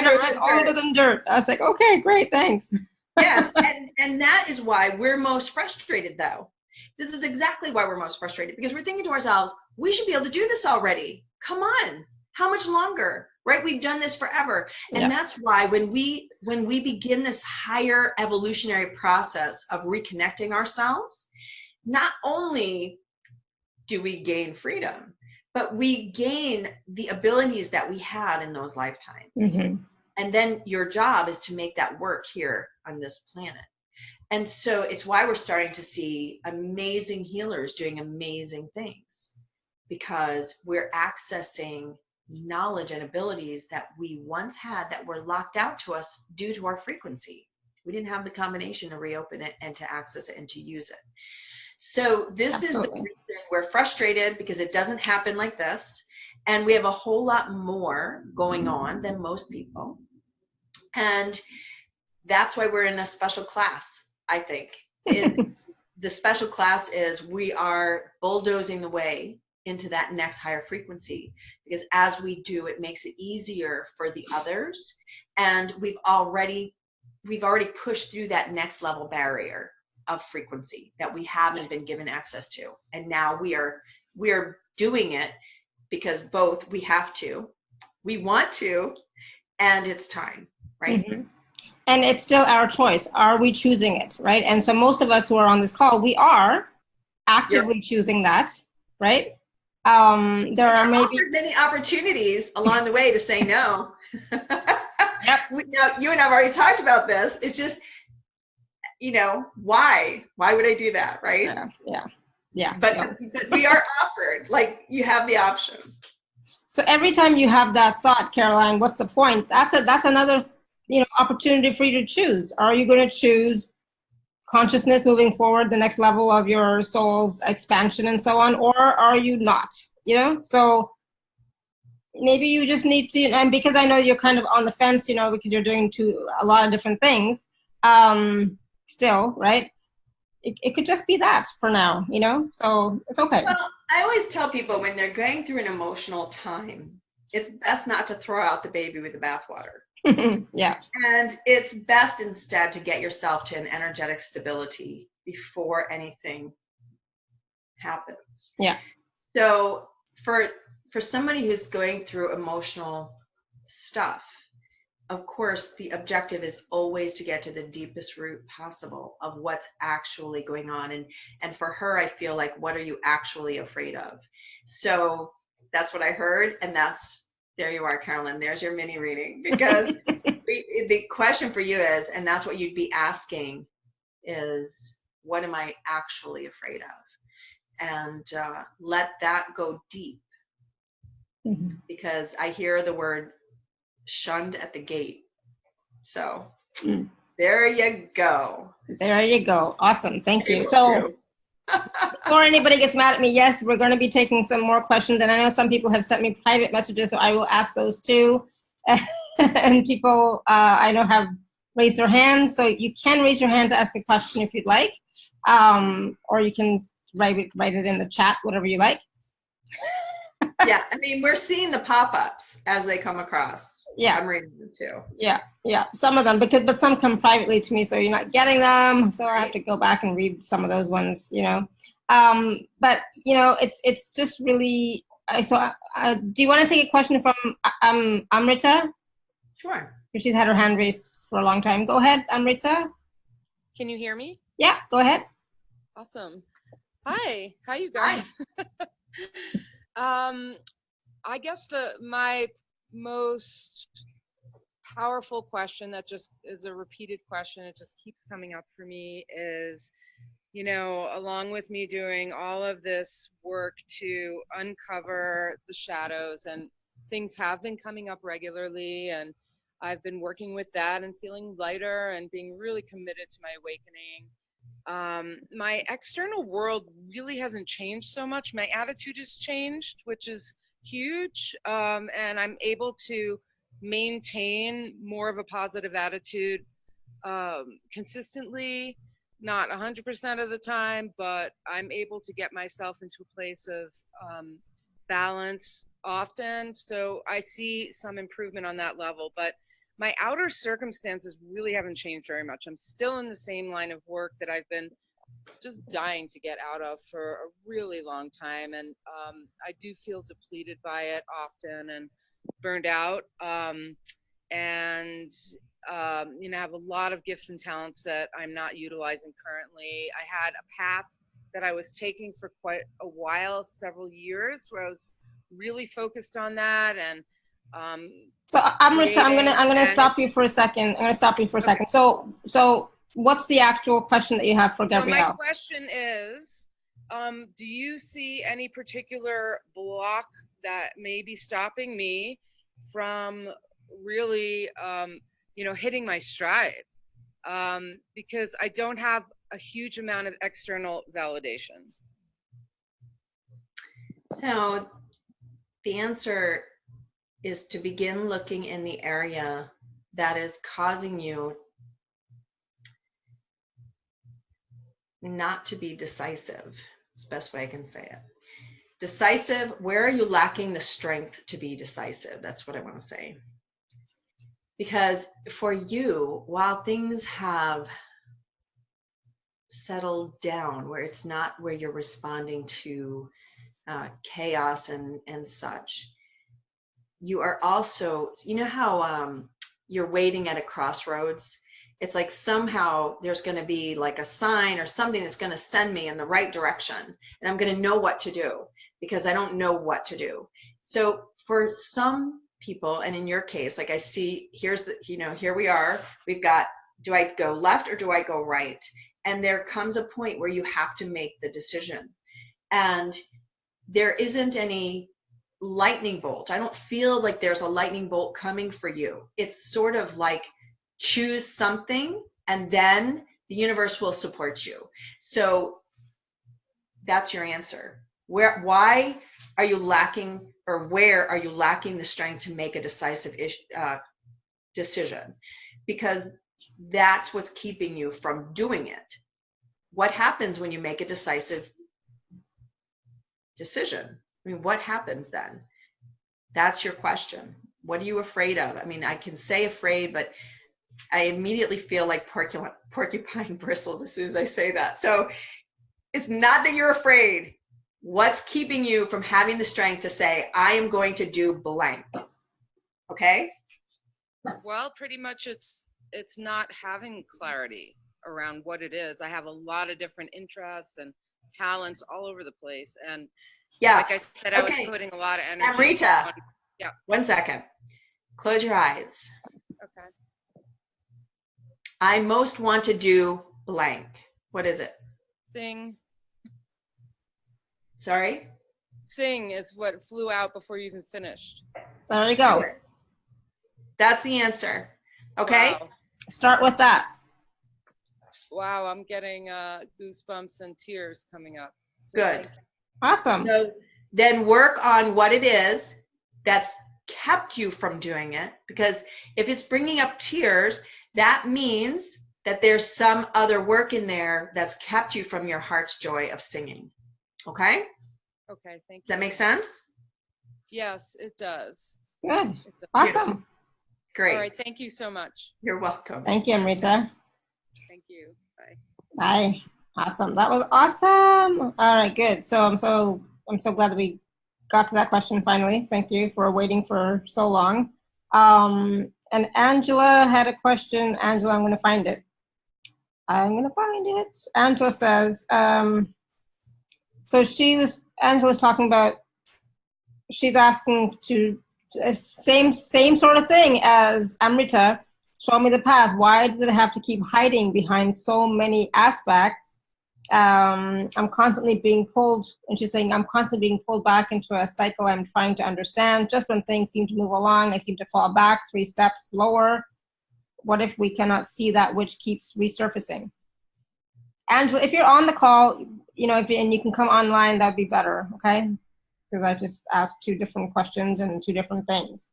know, right? Older than dirt. I was like, okay, great, thanks. Yes, and that is why we're most frustrated, though. This is exactly why we're most frustrated, because we're thinking to ourselves, we should be able to do this already. Come on, how much longer? Right? We've done this forever. And Yeah. that's why when we begin this higher evolutionary process of reconnecting ourselves, not only do we gain freedom, but we gain the abilities that we had in those lifetimes. Mm-hmm. And then your job is to make that work here on this planet. And so it's why we're starting to see amazing healers doing amazing things, because we're accessing knowledge and abilities that we once had that were locked out to us due to our frequency. We didn't have the combination to reopen it and to access it and to use it. So this is the reason we're frustrated, because it doesn't happen like this. And we have a whole lot more going on than most people. And that's why we're in a special class, I think. The special class is we are bulldozing the way into that next higher frequency, because as we do, it makes it easier for the others. And we've already pushed through that next level barrier of frequency that we haven't been given access to. And now we are doing it because both we have to, we want to, and it's time, right? Mm-hmm. And it's still our choice. Are we choosing it, right? And so most of us who are on this call, we are actively choosing that, right? There are maybe many opportunities along the way to say no. Yep. Now, you and I've already talked about this. It's just, why would I do that, right? Yeah. But we are offered, like, you have the option. So every time you have that thought, Caroline, what's the point? That's another opportunity for you to choose. Are you going to choose consciousness moving forward, the next level of your soul's expansion and so on, or are you not? So maybe you just need to, and because I know you're kind of on the fence, because you're doing a lot of different things, still, right? It could just be that for now, so it's okay. Well, I always tell people when they're going through an emotional time, it's best not to throw out the baby with the bathwater. Yeah. And it's best instead to get yourself to an energetic stability before anything happens. Yeah. So for somebody who's going through emotional stuff, of course, the objective is always to get to the deepest root possible of what's actually going on. And for her, I feel like, what are you actually afraid of? So that's what I heard. And there you are, Carolyn. There's your mini reading. Because the question for you is, and that's what you'd be asking, is what am I actually afraid of? And let that go deep. Mm-hmm. Because I hear the word shunned at the gate. So there you go. There you go. Awesome. Thank you. So before anybody gets mad at me, yes, we're going to be taking some more questions. And I know some people have sent me private messages, so I will ask those too. And people I know have raised their hands. So you can raise your hand to ask a question if you'd like. Or you can write it in the chat, whatever you like. Yeah, I mean, we're seeing the pop-ups as they come across. Yeah, I'm reading them too. Yeah, some of them, but some come privately to me, so you're not getting them. So I have to go back and read some of those ones, But it's just really. So, do you want to take a question from Amrita? Sure. She's had her hand raised for a long time. Go ahead, Amrita. Can you hear me? Yeah, go ahead. Awesome. Hi, how you guys? I guess my most powerful question that just is a repeated question, it just keeps coming up for me, is, along with me doing all of this work to uncover the shadows, and things have been coming up regularly, and I've been working with that and feeling lighter and being really committed to my awakening. My external world really hasn't changed so much. My attitude has changed, which is huge. And I'm able to maintain more of a positive attitude consistently, not 100% of the time, but I'm able to get myself into a place of balance often. So I see some improvement on that level, but my outer circumstances really haven't changed very much. I'm still in the same line of work that I've been just dying to get out of for a really long time. And I do feel depleted by it often and burned out. And you know, I have a lot of gifts and talents that I'm not utilizing currently. I had a path that I was taking for quite a while, several years, where I was really focused on that. And so Amrita, I'm gonna stop you for a second. So what's the actual question that you have for Gabrielle? So my question is, do you see any particular block that may be stopping me from really, you know, hitting my stride? Because I don't have a huge amount of external validation. So the answer is to begin looking in the area that is causing you not to be decisive. It's the best way I can say it. Decisive, where are you lacking the strength to be decisive? That's what I want to say. Because for you, while things have settled down, where it's not where you're responding to chaos and such, you are also, you know how you're waiting at a crossroads? It's like somehow there's going to be like a sign or something that's going to send me in the right direction, and I'm going to know what to do because I don't know what to do. So for some people, and in your case, like I see, here's the, you know, here we are, we've got, do I go left or do I go right? And there comes a point where you have to make the decision, and there isn't any lightning bolt. I don't feel like there's a lightning bolt coming for you. It's sort of like choose something and then the universe will support you. So that's your answer. Why are you lacking, or where are you lacking the strength to make a decisive decision? Because that's what's keeping you from doing it. What happens when you make a decisive decision? I mean, what happens then? That's your question. What are you afraid of? I mean, I can say afraid, but I immediately feel like porcupine bristles as soon as I say that. So it's not that you're afraid. What's keeping you from having the strength to say, I am going to do blank? Okay? Well, pretty much it's not having clarity around what it is. I have a lot of different interests and talents all over the place. And yeah, like I said, I was putting a lot of energy. Amrita, yeah. 1 second. Close your eyes. Okay. I most want to do blank. What is it? Sing. Sorry? Sing is what flew out before you even finished. There you go. That's the answer. Okay? Wow. Start with that. Wow, I'm getting goosebumps and tears coming up. So good. Awesome. So then work on what it is that's kept you from doing it, because if it's bringing up tears, that means that there's some other work in there that's kept you from your heart's joy of singing. Okay? Okay, thank you. Does that make sense? Yes, it does. Good. Awesome. Great. All right, thank you so much. You're welcome. Thank you, Amrita. Thank you. Bye. Bye. Awesome. That was awesome. All right, good. So I'm so glad that we got to that question finally. Thank you for waiting for so long. And Angela had a question. Angela, I'm going to find it. Angela says, so Angela's talking about, she's asking to, same sort of thing as Amrita, show me the path. Why does it have to keep hiding behind so many aspects? I'm constantly being pulled, and she's saying, I'm constantly being pulled back into a cycle I'm trying to understand. Just when things seem to move along, I seem to fall back 3 steps lower. What if we cannot see that which keeps resurfacing? Angela, if you're on the call, you know, and you can come online, that'd be better, okay? Because I just asked 2 different questions and 2 different things.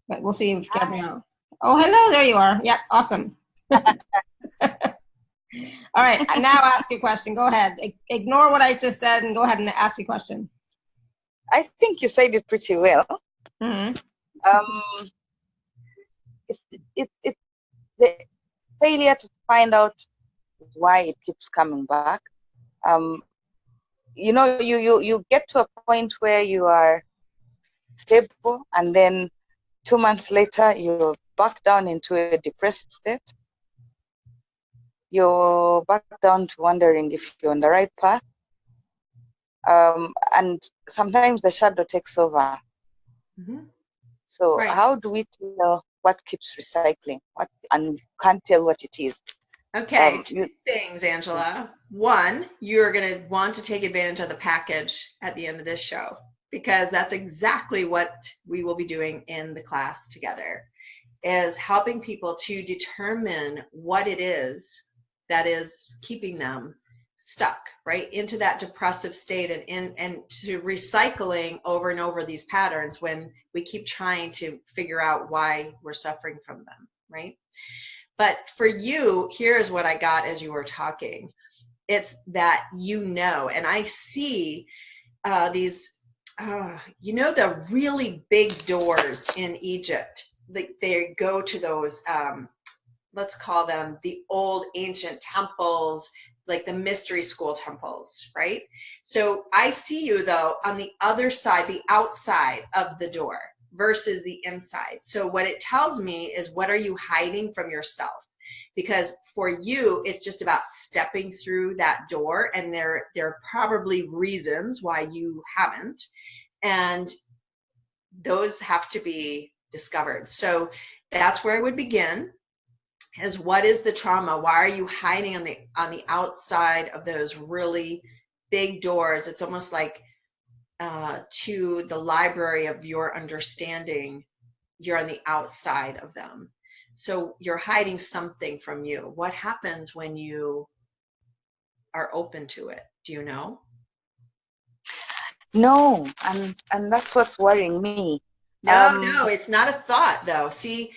But we'll see if Gabrielle. Oh, hello, there you are. Yeah, awesome. All right, now ask your question. Go ahead. Ignore what I just said and go ahead and ask your question. I think you said it pretty well. Mm-hmm. it's the failure to find out why it keeps coming back. You know, you get to a point where you are stable, and then 2 months later you're back down into a depressed state. You're back down to wondering if you're on the right path. And sometimes the shadow takes over. Mm-hmm. So Right. how do we tell what keeps recycling? And can't tell what it is. Okay, two things, Angela. One, you're going to want to take advantage of the package at the end of this show, because that's exactly what we will be doing in the class together, is helping people to determine what it is that is keeping them stuck, right, into that depressive state, and to recycling over and over these patterns when we keep trying to figure out why we're suffering from them, right? But for you, here's what I got as you were talking. It's that, and I see these, the really big doors in Egypt. They go to those, let's call them the old ancient temples, like the mystery school temples, right? So I see you, though, on the other side, the outside of the door versus the inside. So what it tells me is, what are you hiding from yourself? Because for you, it's just about stepping through that door, and there are probably reasons why you haven't, and those have to be discovered. So that's where I would begin, is what is the trauma? Why are you hiding on the outside of those really big doors? It's almost like to the library of your understanding, you're on the outside of them. So you're hiding something from you. What happens when you are open to it? Do you know? No, and that's what's worrying me. No, it's not a thought, though. See,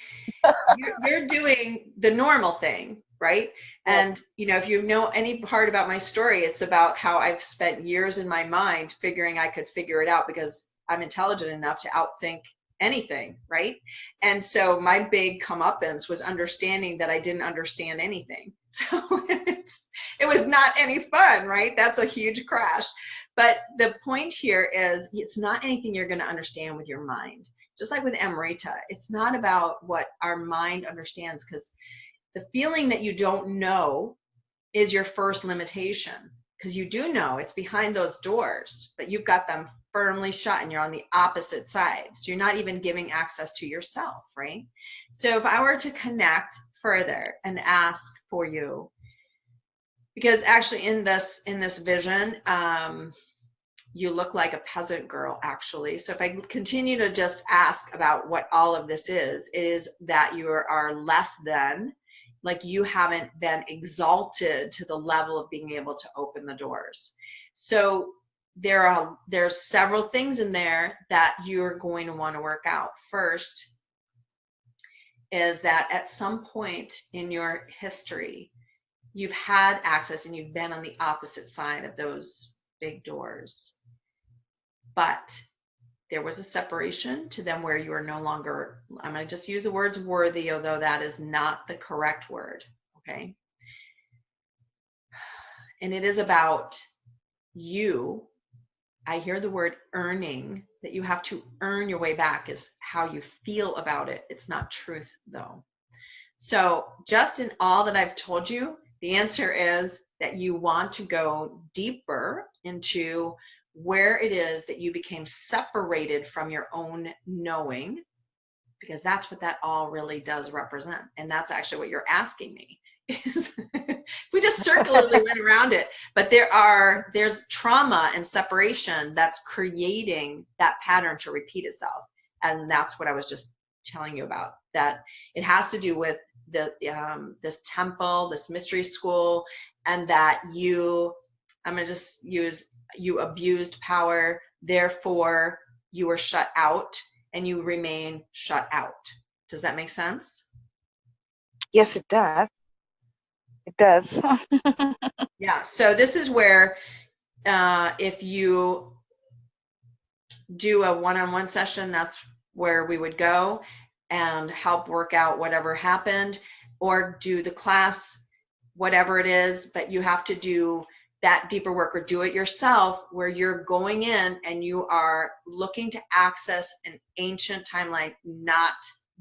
you're doing the normal thing, right? And if you know any part about my story, it's about how I've spent years in my mind figuring I could figure it out, because I'm intelligent enough to outthink anything, right? And so my big comeuppance was understanding that I didn't understand anything. So it was not any fun, right? That's a huge crash. But the point here is, it's not anything you're going to understand with your mind. Just like with Amrita, it's not about what our mind understands, because the feeling that you don't know is your first limitation, because you do know it's behind those doors, but you've got them firmly shut and you're on the opposite side. So you're not even giving access to yourself, right? So if I were to connect further and ask for you, because actually in this vision, you look like a peasant girl, actually. So if I continue to just ask about what all of this is, it is that you are less than, like you haven't been exalted to the level of being able to open the doors. So there's several things in there that you're going to want to work out. First is that at some point in your history, you've had access and you've been on the opposite side of those big doors. But there was a separation to them where you are no longer, I'm going to just use the words worthy, although that is not the correct word, okay? And it is about you. I hear the word earning, that you have to earn your way back, is how you feel about it. It's not truth, though. So just in all that I've told you, the answer is that you want to go deeper into where it is that you became separated from your own knowing, because that's what that all really does represent. And that's actually what you're asking me, is we just circularly went around it. But there's trauma and separation that's creating that pattern to repeat itself. And that's what I was just telling you about, that it has to do with this temple, this mystery school, and that I'm going to just use, you abused power, therefore you were shut out and you remain shut out. Does that make sense? Yes, it does. It does. Yeah, so this is where if you do a one-on-one session, that's where we would go. and help work out whatever happened, or do the class, whatever it is, but you have to do that deeper work, or do it yourself, where you're going in and you are looking to access an ancient timeline, not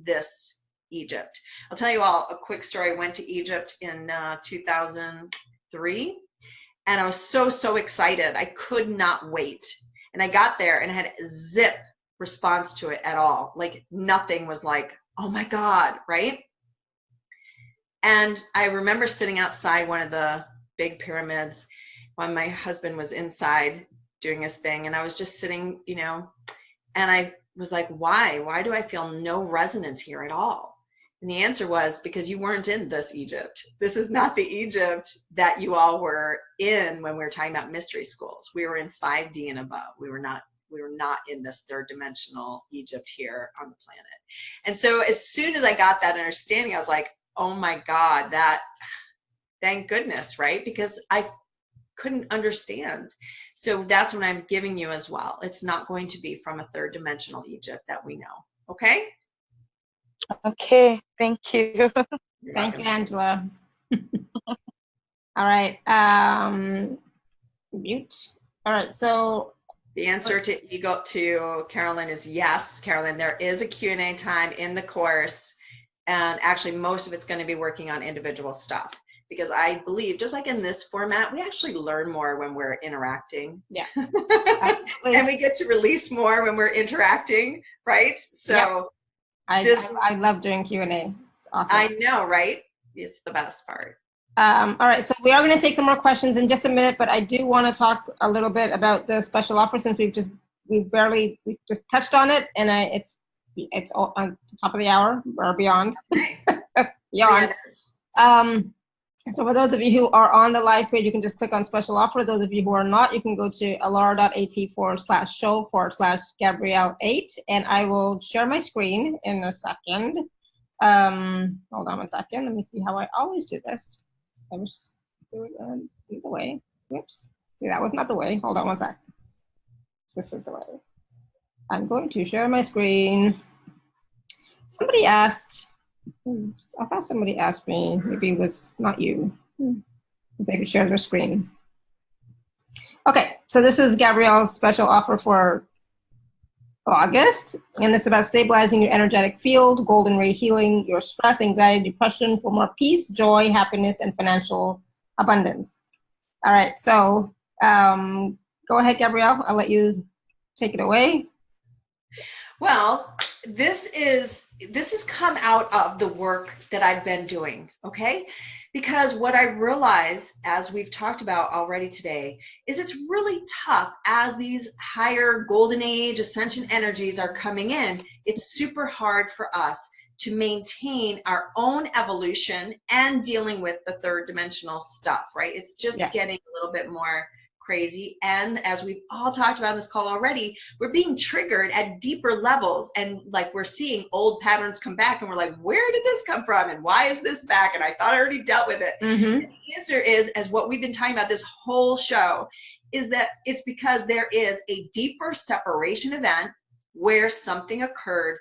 this Egypt. I'll tell you all a quick story. I went to Egypt in 2003, and I was so excited. I could not wait. And I got there and I had zip response to it at all. Like nothing was like, oh my God, right? And I remember sitting outside one of the big pyramids when my husband was inside doing his thing, and I was just sitting, you know, and I was like, why do I feel no resonance here at all? And the answer was, because you weren't in this Egypt. This is not the Egypt that you all were in when we were talking about mystery schools. We were in 5D and above. We were not in this third dimensional Egypt here on the planet. And so as soon as I got that understanding, I was like, oh my God, thank goodness, right? Because I couldn't understand. So that's what I'm giving you as well. It's not going to be from a third dimensional Egypt that we know. Okay? Okay, thank you. Thank you, Angela. All right. Mute. All right. So the answer to Carolyn is yes. Carolyn, there is a Q&A time in the course. And actually, most of it's going to be working on individual stuff. Because I believe, just like in this format, we actually learn more when we're interacting. Yeah, absolutely. And we get to release more when we're interacting, right? So yep. I love doing Q&A. It's awesome. I know, right? It's the best part. All right, so we are going to take some more questions in just a minute, but I do want to talk a little bit about the special offer, since we just touched on it, and it's all on top of the hour or beyond. Beyond. So for those of you who are on the live page, you can just click on special offer. Those of you who are not, you can go to alara.at/show/Gabrielle8, and I will share my screen in a second. Hold on one second. Let me see how I always do this. I was doing it the way. Whoops. See, that was not the way. Hold on one sec. This is the way. I'm going to share my screen. Somebody asked, I thought somebody asked me, maybe it was not you, if they could share their screen. Okay, so this is Gabrielle's special offer for August, and it's about stabilizing your energetic field, golden ray healing your stress, anxiety, depression for more peace, joy, happiness, and financial abundance. All right, so go ahead, Gabrielle. I'll let you take it away. Well, this has come out of the work that I've been doing, okay? Because what I realize, as we've talked about already today, is it's really tough as these higher golden age ascension energies are coming in. It's super hard for us to maintain our own evolution and dealing with the third dimensional stuff, right? It's just getting a little bit more crazy. And as we've all talked about in this call already, we're being triggered at deeper levels, and like we're seeing old patterns come back, and we're like, where did this come from, and why is this back, and I thought I already dealt with it. And the answer is, as what we've been talking about this whole show, is that it's because there is a deeper separation event where something occurred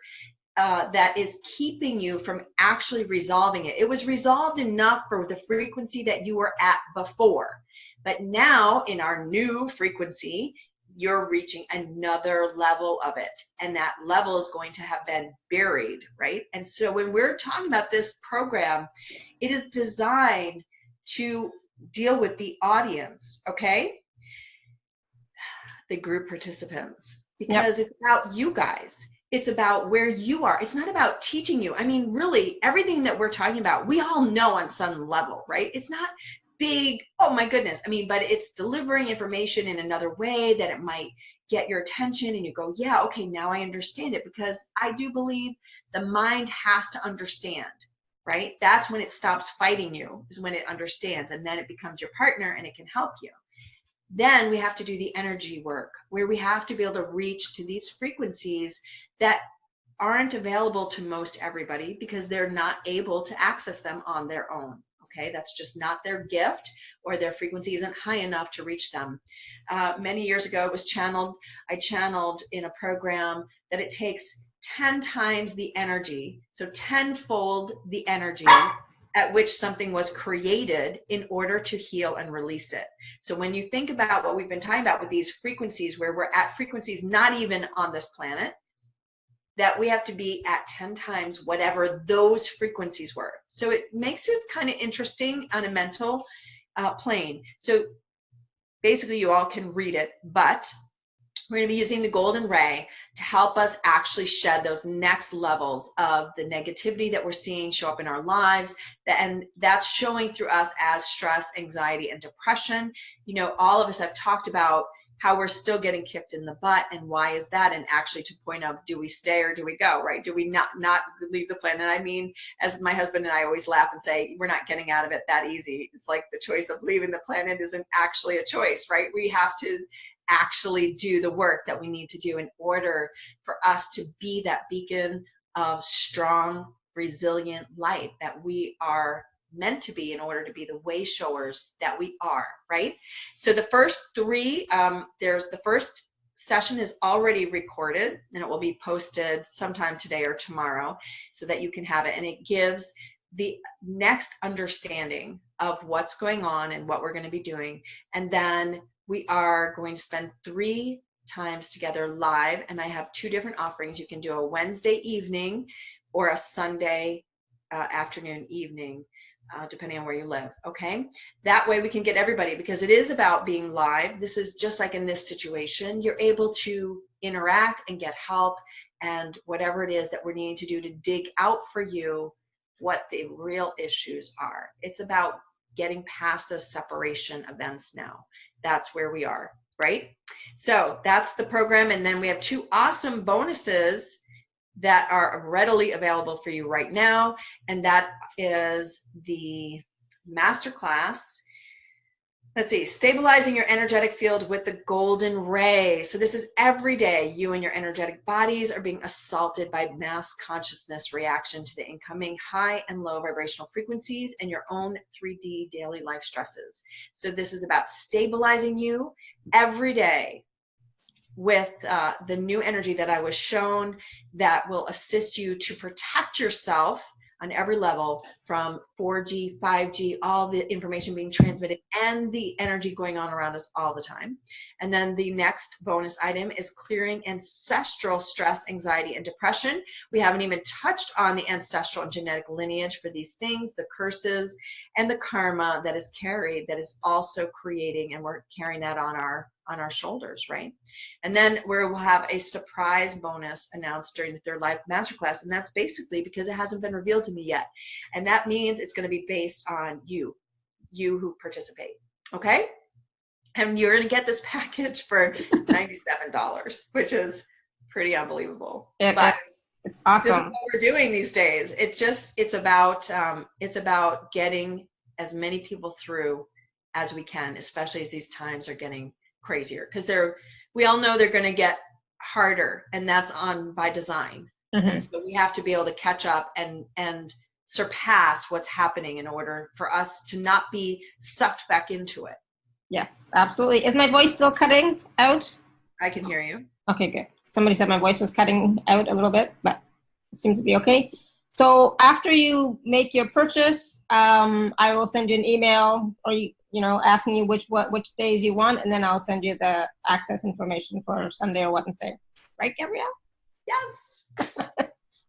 that is keeping you from actually resolving it. It was resolved enough for the frequency that you were at before. But now in our new frequency, you're reaching another level of it. And that level is going to have been buried, right? And so when we're talking about this program, it is designed to deal with the audience, okay? The group participants, because it's about you guys. It's about where you are. It's not about teaching you. I mean, really, everything that we're talking about, we all know on some level, right? It's not big, oh my goodness. I mean, but it's delivering information in another way that it might get your attention, and you go, yeah, okay, now I understand it, because I do believe the mind has to understand, right? That's when it stops fighting you, is when it understands, and then it becomes your partner and it can help you. Then we have to do the energy work, where we have to be able to reach to these frequencies that aren't available to most everybody, because they're not able to access them on their own. Okay, that's just not their gift, or their frequency isn't high enough to reach them. Many years ago, it was channeled. I channeled in a program that it takes 10 times the energy, so tenfold the energy at which something was created in order to heal and release it. So when you think about what we've been talking about with these frequencies, where we're at frequencies not even on this planet, that we have to be at 10 times whatever those frequencies were. So it makes it kind of interesting on a mental plane. So basically you all can read it, but we're going to be using the golden ray to help us actually shed those next levels of the negativity that we're seeing show up in our lives. And that's showing through us as stress, anxiety, and depression. You know, all of us have talked about how we're still getting kicked in the butt, and why is that? And actually to point of, do we stay or do we go, right? Do we not leave the planet? I mean, as my husband and I always laugh and say, we're not getting out of it that easy. It's like the choice of leaving the planet isn't actually a choice, right? We have to actually do the work that we need to do in order for us to be that beacon of strong, resilient light that we are meant to be in order to be the way showers that we are, right? So the first three, the first session is already recorded, and it will be posted sometime today or tomorrow so that you can have it. And it gives the next understanding of what's going on and what we're going to be doing. And then we are going to spend 3 times together live, and I have 2 different offerings. You can do a Wednesday evening or a Sunday afternoon, evening, depending on where you live, okay? That way we can get everybody, because it is about being live. This is just like in this situation, you're able to interact and get help and whatever it is that we're needing to do to dig out for you what the real issues are. It's about getting past those separation events now. That's where we are, right? So that's the program. And then we have 2 awesome bonuses that are readily available for you right now. And that is the masterclass. Let's see, stabilizing your energetic field with the golden ray. So this is every day you and your energetic bodies are being assaulted by mass consciousness reaction to the incoming high and low vibrational frequencies and your own 3D daily life stresses. So this is about stabilizing you every day with the new energy that I was shown that will assist you to protect yourself on every level from 4G, 5G, all the information being transmitted and the energy going on around us all the time. And then the next bonus item is clearing ancestral stress, anxiety, and depression. We haven't even touched on the ancestral and genetic lineage for these things, the curses and the karma that is carried, that is also creating, and we're carrying that on our shoulders, right? And then we'll have a surprise bonus announced during the Third Life Masterclass, and that's basically because it hasn't been revealed to me yet. And that means it's going to be based on you who participate, okay? And you're going to get this package for $97, which is pretty unbelievable. But it's awesome. This is what we're doing these days. It's about getting as many people through as we can, especially as these times are getting crazier, because we all know they're going to get harder, and that's on by design. Mm-hmm. And so we have to be able to catch up and surpass what's happening in order for us to not be sucked back into it. Yes, absolutely. Is my voice still cutting out? I can hear you. Okay, good. Somebody said my voice was cutting out a little bit, but it seems to be okay. So after you make your purchase, I will send you an email, or asking you which days you want, and then I'll send you the access information for Sunday or Wednesday. Right, Gabrielle? Yes.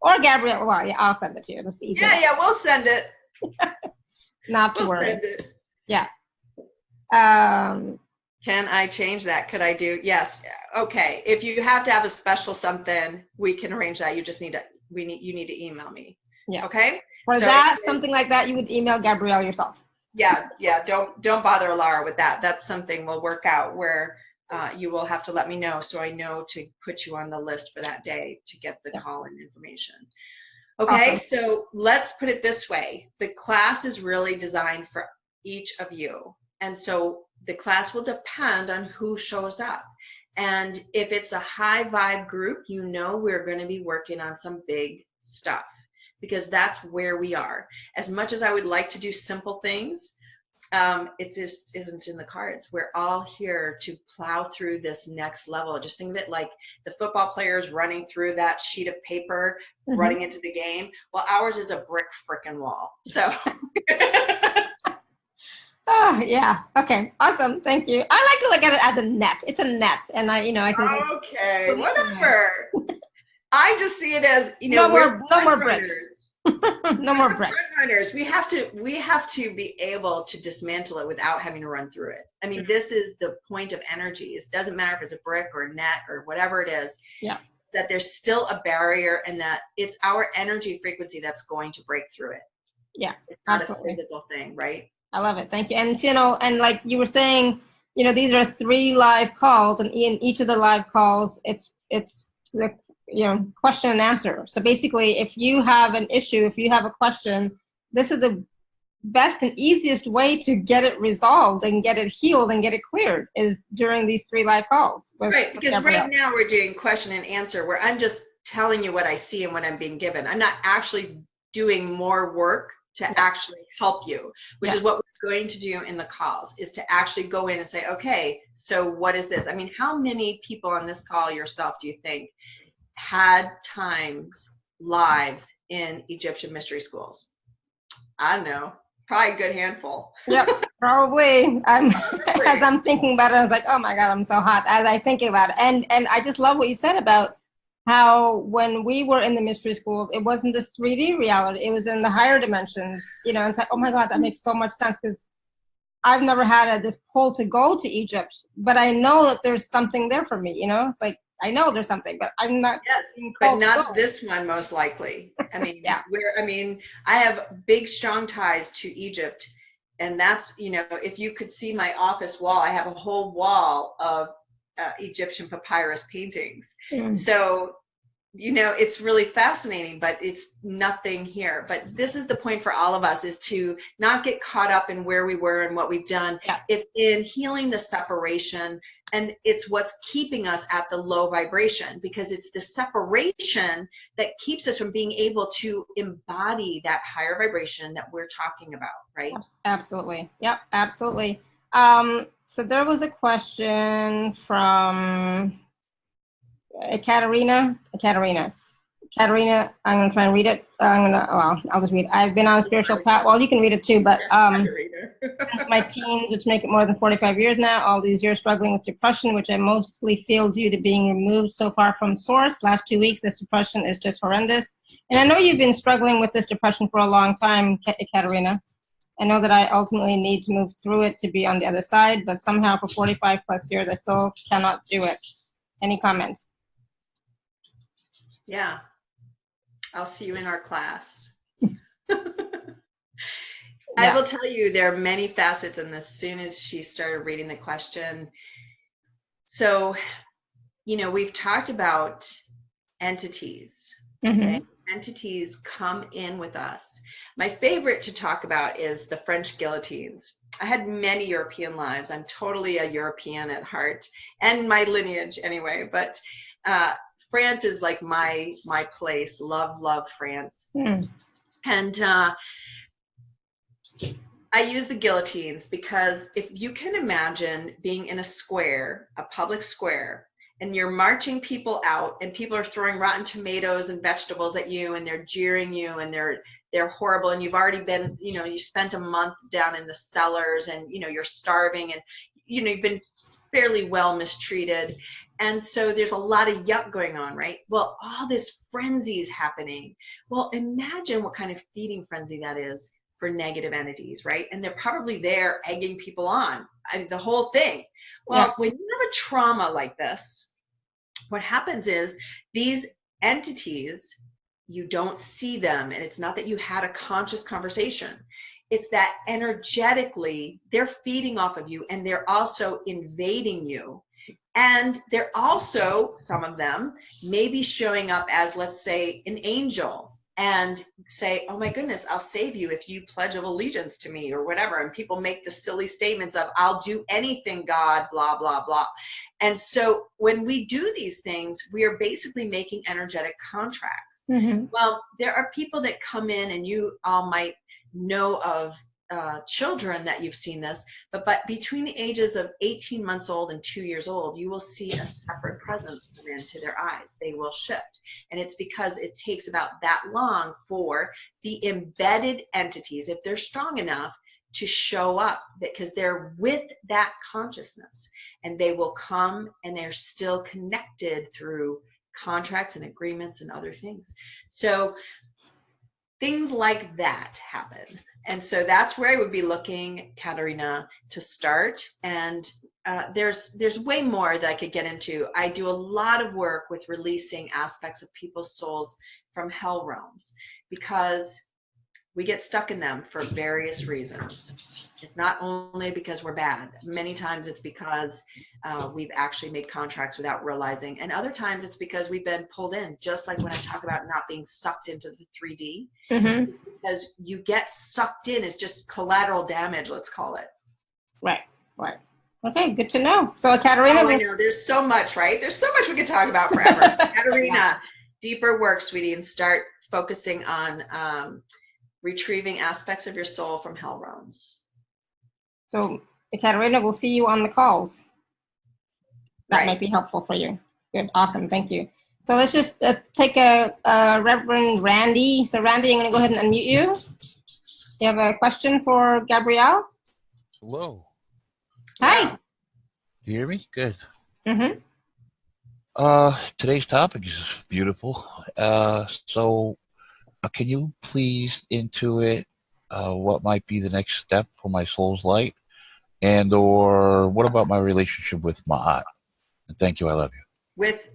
Or Gabrielle. Well, yeah, I'll send it to you. It's easy. Yeah, we'll send it. Not to worry. Send it. Yeah. Can I change that? Could I do? Yes. Okay. If you have to have a special something, we can arrange that. You just need to. You need to email me. Yeah. Okay. For that, something like that, you would email Gabrielle yourself. Yeah. Don't bother Laura with that. That's something we'll work out where you will have to let me know, so I know to put you on the list for that day to get the call-in information. Okay. Awesome. So let's put it this way: the class is really designed for each of you, and so the class will depend on who shows up. And if it's a high vibe group, we're going to be working on some big stuff, because that's where we are. As much as I would like to do simple things, it just isn't in the cards. We're all here to plow through this next level. Just think of it like the football players running through that sheet of paper, running into the game. Well, ours is a brick frickin' wall. So. Oh, yeah. Okay. Awesome. Thank you. I like to look at it as a net. It's a net. And I can. Okay, whatever. I just see it as, no more bricks. No more bricks. Runners. We have to be able to dismantle it without having to run through it. I mean, this is the point of energy. It doesn't matter if it's a brick or a net or whatever it is. Yeah. That there's still a barrier, and that it's our energy frequency that's going to break through it. Yeah. It's not absolutely. a physical thing, right? I love it. Thank you. And, and like you were saying, these are 3 live calls, and in each of the live calls, it's the, question and answer. So basically, if you have an issue, if you have a question, this is the best and easiest way to get it resolved and get it healed and get it cleared is during these 3 live calls. Right. Because right now we're doing question and answer, where I'm just telling you what I see and what I'm being given. I'm not actually doing more work to actually help you, which is what we're going to do in the calls, is to actually go in and say, okay, so what is this? I mean, how many people on this call yourself do you think had lives in Egyptian mystery schools? I don't know, probably a good handful. Yep, probably. As I'm thinking about it, I was like, oh my God, I'm so hot as I think about it. And I just love what you said about how when we were in the mystery schools, it wasn't this 3D reality. It was in the higher dimensions, and it's like, oh my God, that makes so much sense, because I've never had this pull to go to Egypt, but I know that there's something there for me, It's like, I know there's something, but I'm not. Yes, but not this one, most likely. I mean, I have big, strong ties to Egypt. And that's, if you could see my office wall, I have a whole wall of Egyptian papyrus paintings. So, it's really fascinating, but it's nothing here. But this is the point for all of us, is to not get caught up in where we were and what we've done. Yeah. It's in healing the separation, and it's what's keeping us at the low vibration, because it's the separation that keeps us from being able to embody that higher vibration that we're talking about, right? Absolutely. Yep, absolutely. So there was a question from Katerina, I'm going to try and read it. I'll just read it. I've been on a spiritual path. Well, you can read it too, but since my teens, which make it more than 45 years now, all these years struggling with depression, which I mostly feel due to being removed so far from source. Last 2 weeks, this depression is just horrendous. And I know you've been struggling with this depression for a long time, Katerina. I know that I ultimately need to move through it to be on the other side, but somehow for 45 plus years, I still cannot do it. Any comments? Yeah, I'll see you in our class. I will tell you, there are many facets, and as soon as she started reading the question, so, we've talked about entities. Okay? Entities come in with us. My favorite to talk about is the French guillotines. I had many European lives. I'm totally a European at heart, and my lineage anyway, but France is like my place. Love France. And I use the guillotines because if you can imagine being in a square, a public square, and you're marching people out, and people are throwing rotten tomatoes and vegetables at you, and they're jeering you, and they're horrible, and you've already been, you spent a month down in the cellars, and you're starving, and you've been fairly well mistreated, and so there's a lot of yuck going on, right? Well, all this frenzy is happening. Well, imagine what kind of feeding frenzy that is for negative entities, right? And they're probably there egging people on, the whole thing. Well, when you have a trauma like this, what happens is these entities, you don't see them, and it's not that you had a conscious conversation. It's that energetically they're feeding off of you, and they're also invading you. And they're also, some of them, maybe showing up as, let's say, an angel, and say, oh my goodness, I'll save you if you pledge of allegiance to me, or whatever. And people make the silly statements of, I'll do anything, God, blah, blah, blah. And so when we do these things, we are basically making energetic contracts. Well, there are people that come in, and you all might know of children that you've seen this, but between the ages of 18 months old and 2 years old, you will see a separate presence come into their eyes. They will shift. And it's because it takes about that long for the embedded entities, if they're strong enough, to show up, because they're with that consciousness, and they will come, and they're still connected through contracts and agreements and other things. So things like that happen. And so that's where I would be looking, Katarina, to start. And there's way more that I could get into. I do a lot of work with releasing aspects of people's souls from hell realms, because we get stuck in them for various reasons. It's not only because we're bad. Many times it's because we've actually made contracts without realizing. And other times it's because we've been pulled in, just like when I talk about not being sucked into the 3D. Mm-hmm. It's because you get sucked in. It's just collateral damage, let's call it. Right. Okay, good to know. So Katarina, I know, there's so much, right? There's so much we could talk about forever. Katarina, deeper work, sweetie, and start focusing on retrieving aspects of your soul from hell realms. So Katarina, we'll see you on the calls. That might be helpful for you. Good, awesome, thank you. So let's just take a Reverend Randy. So Randy, I'm going to go ahead and unmute you. You have a question for Gabrielle? Hello. Hi. Do you hear me? Good. Mm-hmm. Today's topic is beautiful. So can you please intuit what might be the next step for my soul's light? And or what about my relationship with Ma'at? And thank you, I love you. With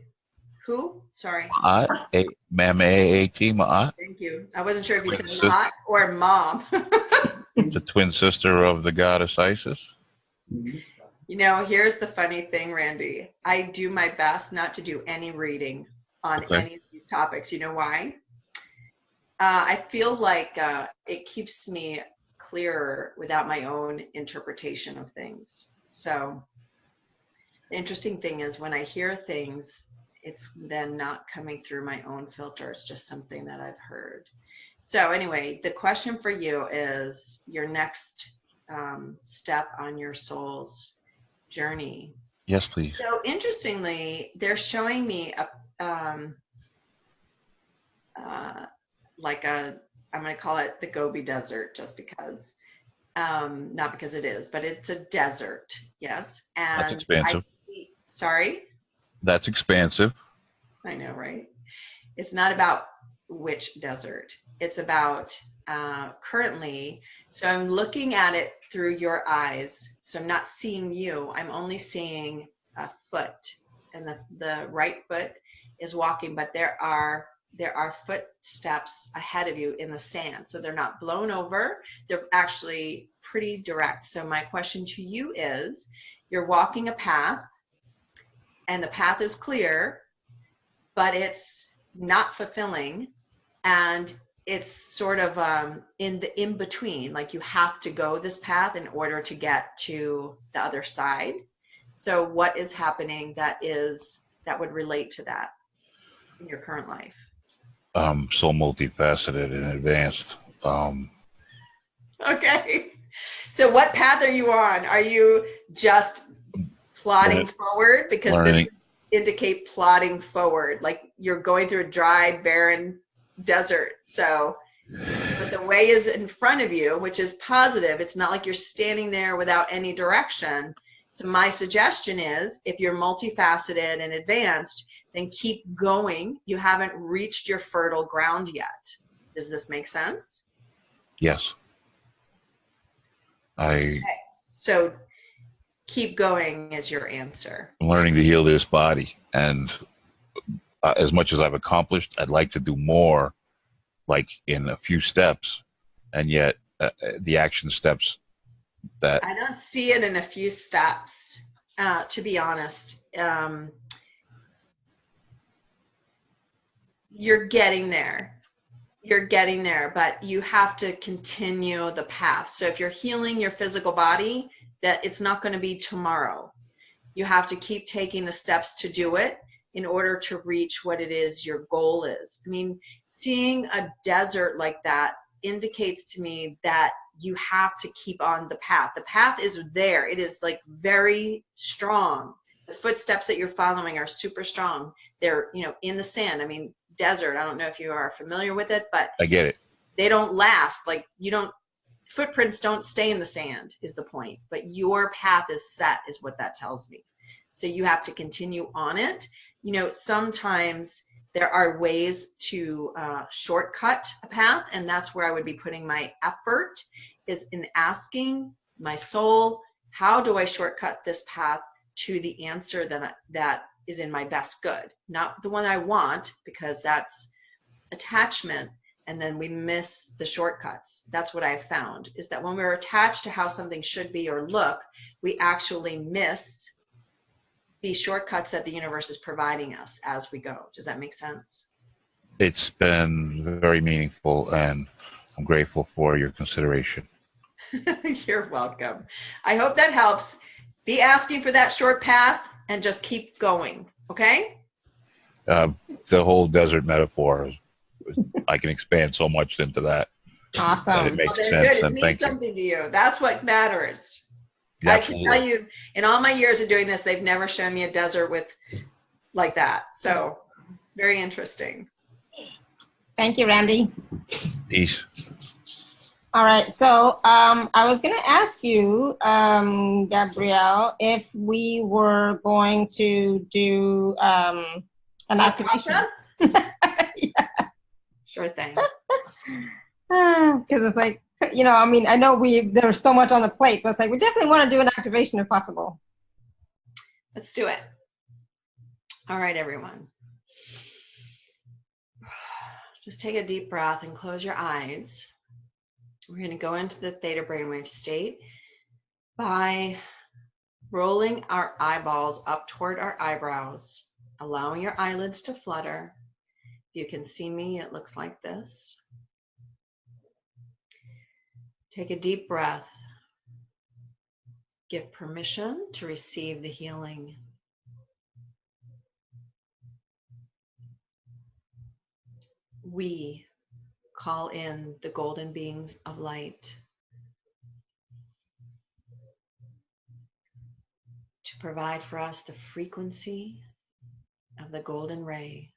who? Sorry. Ma'at, M-A-A-T, Ma'at. Thank you. I wasn't sure if you said Ma'at or Mom. The twin sister of the goddess Isis. You know, here's the funny thing, Randy. I do my best not to do any reading on any of these topics. You know why? I feel like it keeps me clearer without my own interpretation of things. So the interesting thing is when I hear things, it's then not coming through my own filter. It's just something that I've heard. So anyway, the question for you is your next step on your soul's journey. Yes, please. So interestingly, they're showing me I'm going to call it the Gobi Desert, just because, not because it is, but it's a desert. Yes. And that's expansive. Sorry? That's expansive. I know, right? It's not about which desert. It's about currently. So I'm looking at it through your eyes. So I'm not seeing you. I'm only seeing a foot, and the right foot is walking, but there are footsteps ahead of you in the sand. So they're not blown over. They're actually pretty direct. So my question to you is, you're walking a path, and the path is clear, but it's not fulfilling, and it's sort of in between, like you have to go this path in order to get to the other side. So what is happening that would relate to that in your current life? So multifaceted and advanced. Okay. So what path are you on? Are you just plodding forward? Because this would indicate plodding forward, like you're going through a dry, barren desert. So, but the way is in front of you, which is positive. It's not like you're standing there without any direction. So my suggestion is, if you're multifaceted and advanced, then keep going. You haven't reached your fertile ground yet. Does this make sense? Yes. Okay. So keep going is your answer. I'm learning to heal this body, and as much as I've accomplished, I'd like to do more, like in a few steps, and yet the action steps that I don't see it in a few steps, to be honest. You're getting there. You're getting there, but you have to continue the path. So if you're healing your physical body, that it's not going to be tomorrow. You have to keep taking the steps to do it in order to reach what it is your goal is. I mean, seeing a desert like that indicates to me that you have to keep on the path. The path is there. It is like very strong. The footsteps that you're following are super strong. They're, you know, in the sand. I mean, desert, I don't know if you are familiar with it, but I get it. they don't last. Like, you don't, footprints don't stay in the sand is the point, but your path is set is what that tells me. So you have to continue on it. You know, sometimes there are ways to shortcut a path, and that's where I would be putting my effort, is in asking my soul, how do I shortcut this path to the answer that is in my best good? Not the one I want, because that's attachment, and then we miss the shortcuts. That's what I've found, is that when we're attached to how something should be or look, we actually miss the shortcuts that the universe is providing us as we go. Does that make sense? It's been very meaningful, and I'm grateful for your consideration. You're welcome. I hope that helps. Be asking for that short path and just keep going, okay? The whole desert metaphor, I can expand so much into that. Awesome. That it makes Well, sense, good. It and means thank you. something to you. That's what matters. Yeah, I can tell you, in all my years of doing this, they've never shown me a desert with like that. So very interesting. Thank you, Randy. Peace. All right, so I was going to ask you, Gabrielle, if we were going to do an activation. Process? Sure thing. Because it's like, you know, I mean, I know there's so much on the plate, but it's like we definitely want to do an activation if possible. Let's do it. All right, everyone. Just take a deep breath and close your eyes. We're going to go into the theta brainwave state by rolling our eyeballs up toward our eyebrows, allowing your eyelids to flutter. If you can see me, it looks like this. Take a deep breath. Give permission to receive the healing. We call in the golden beings of light to provide for us the frequency of the golden ray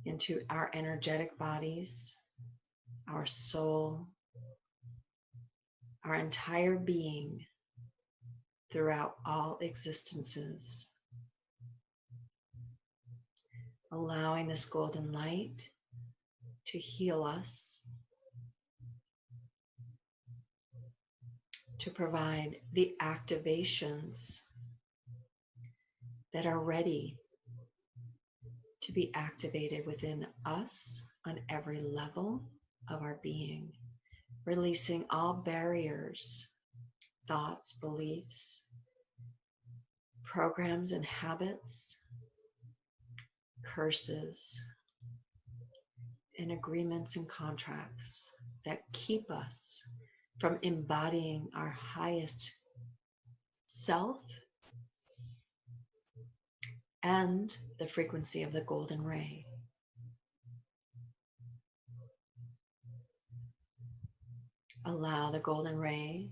into our energetic bodies, our soul, our entire being throughout all existences. Allowing this golden light to heal us, to provide the activations that are ready to be activated within us on every level of our being, releasing all barriers, thoughts, beliefs, programs and habits, curses, and agreements and contracts that keep us from embodying our highest self and the frequency of the golden ray. Allow the golden ray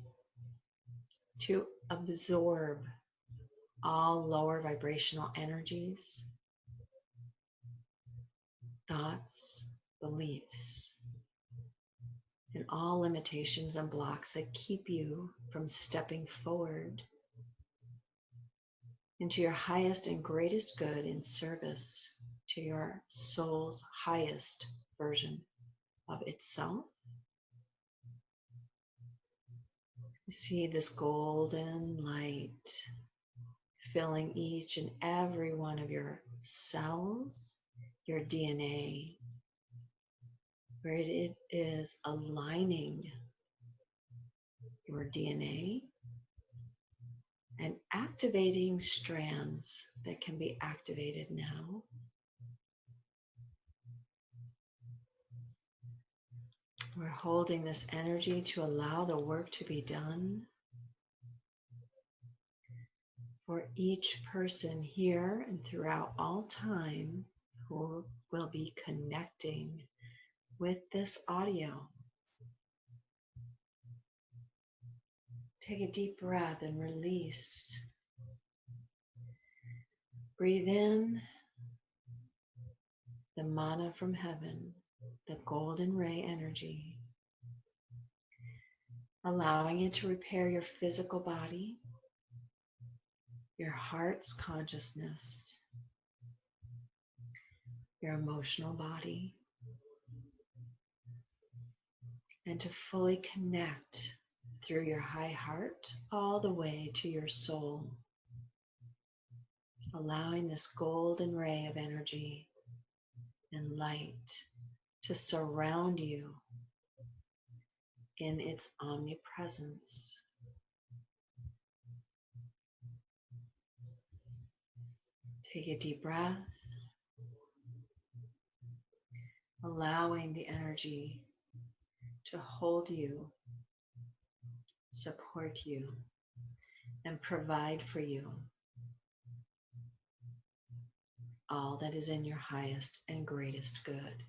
to absorb all lower vibrational energies, thoughts, beliefs, and all limitations and blocks that keep you from stepping forward into your highest and greatest good in service to your soul's highest version of itself. You see this golden light filling each and every one of your cells, your DNA, where it is aligning your DNA and activating strands that can be activated now. We're holding this energy to allow the work to be done for each person here and throughout all time who will be connecting with this audio. Take a deep breath and release. Breathe in the manna from heaven, the golden ray energy, allowing it to repair your physical body, your heart's consciousness, your emotional body, and to fully connect through your high heart all the way to your soul, allowing this golden ray of energy and light to surround you in its omnipresence. Take a deep breath, allowing the energy to hold you, support you, and provide for you all that is in your highest and greatest good.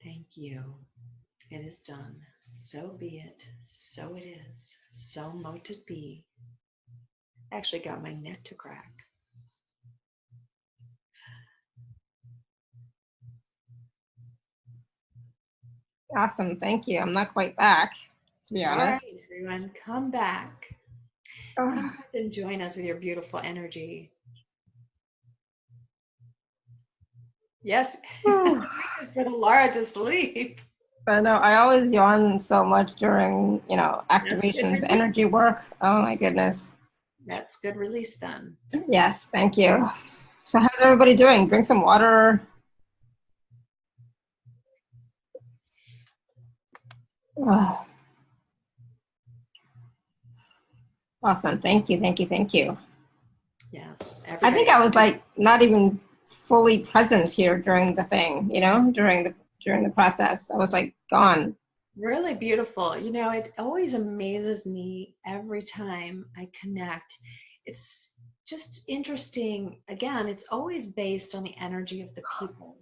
Thank you. It is done. So be it. So it is. So mote it be. Actually got my neck to crack. Awesome. Thank you. I'm not quite back, to be All honest. right, everyone, come back. Come back and join us with your beautiful energy. Yes, just put Laura to sleep. I know I always yawn so much during, good activations, release. energy work. Oh my goodness. That's good release then. Yes, thank you. So how's everybody doing? Drink some water. Oh. Awesome. Thank you. Thank you. Thank you. Yes. I think I was like not even fully present here during the thing, during the process. I was like gone. Really beautiful. You know, it always amazes me every time I connect. It's just interesting. Again, it's always based on the energy of the people,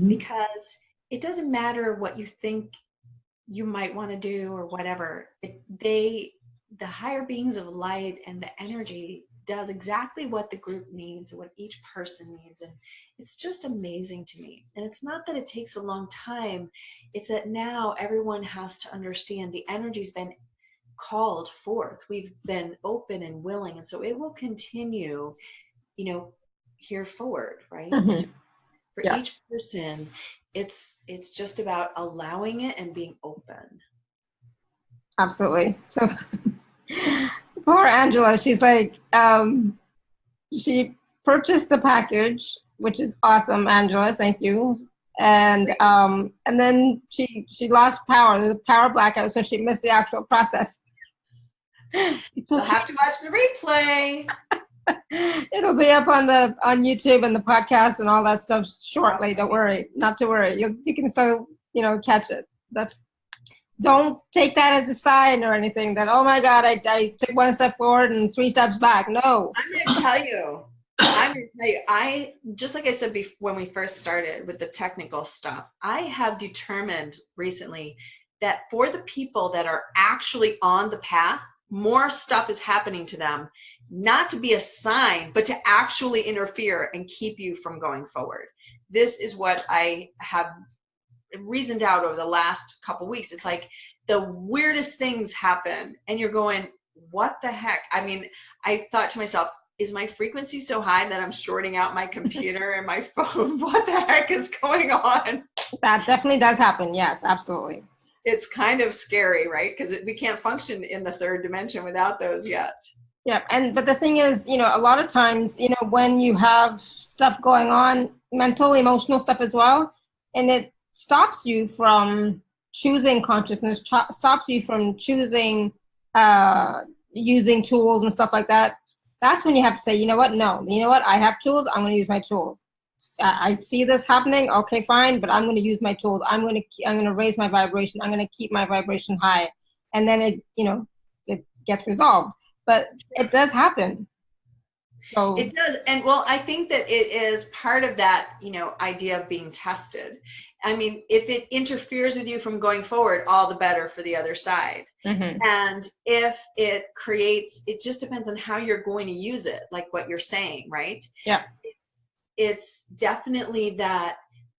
because it doesn't matter what you think you might want to do or whatever. The higher beings of light and the energy does exactly what the group needs, or what each person needs. And it's just amazing to me. And it's not that it takes a long time. It's that now everyone has to understand the energy's been called forth. We've been open and willing. And so it will continue, here forward, right? So for each person, it's just about allowing it and being open. Absolutely. So poor Angela, she's like, she purchased the package, which is awesome, Angela. Thank you. And then she lost power. There was a power blackout, so she missed the actual process. You'll have to watch the replay. It'll be up on YouTube and the podcast and all that stuff shortly. Okay. Don't worry, not to worry. You can still catch it. Don't take that as a sign or anything that, oh my God, I took one step forward and 3 steps back. No. I'm going to tell you, I just like I said before, when we first started with the technical stuff, I have determined recently that for the people that are actually on the path, more stuff is happening to them, not to be a sign, but to actually interfere and keep you from going forward. This is what I have reasoned out over the last couple weeks. It's like the weirdest things happen and you're going, what the heck? I mean, I thought to myself, is my frequency so high that I'm shorting out my computer and my phone? What the heck is going on? That definitely does happen. Yes, absolutely. It's kind of scary, right? Because we can't function in the third dimension without those yet. Yeah, but the thing is, a lot of times, when you have stuff going on, mental, emotional stuff as well, and it stops you from choosing consciousness, stops you from choosing using tools and stuff like that. That's when you have to say, you know what? No, you know what? I have tools. I'm going to use my tools. I see this happening. Okay, fine, but I'm going to use my tools. I'm going to raise my vibration. I'm going to keep my vibration high, and then it gets resolved. But it does happen. So it does. And well, I think that it is part of that, idea of being tested. I mean, if it interferes with you from going forward, all the better for the other side. And if it creates, it just depends on how you're going to use it, like what you're saying, right? Yeah. It's definitely that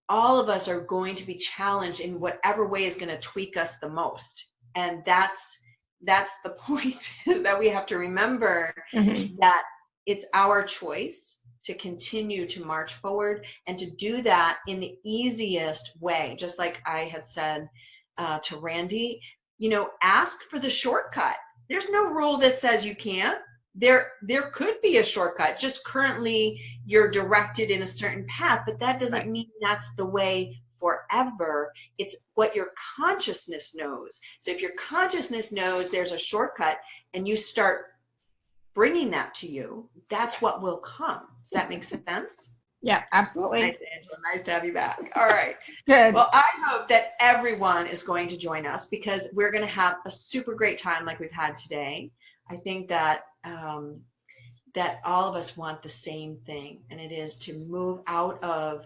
all of us are going to be challenged in whatever way is going to tweak us the most. And that's the point, is that we have to remember that it's our choice to continue to march forward and to do that in the easiest way. Just like I had said to Randy, ask for the shortcut. There's no rule that says you can't. There could be a shortcut. Just currently you're directed in a certain path, but that doesn't mean that's the way forever. It's what your consciousness knows. So if your consciousness knows there's a shortcut and you start bringing that to you, that's what will come. Does that make sense? Yeah, absolutely. Nice, Angela. Nice to have you back. All right. Good. Well, I hope that everyone is going to join us, because we're going to have a super great time like we've had today. I think that that all of us want the same thing, and it is to move out of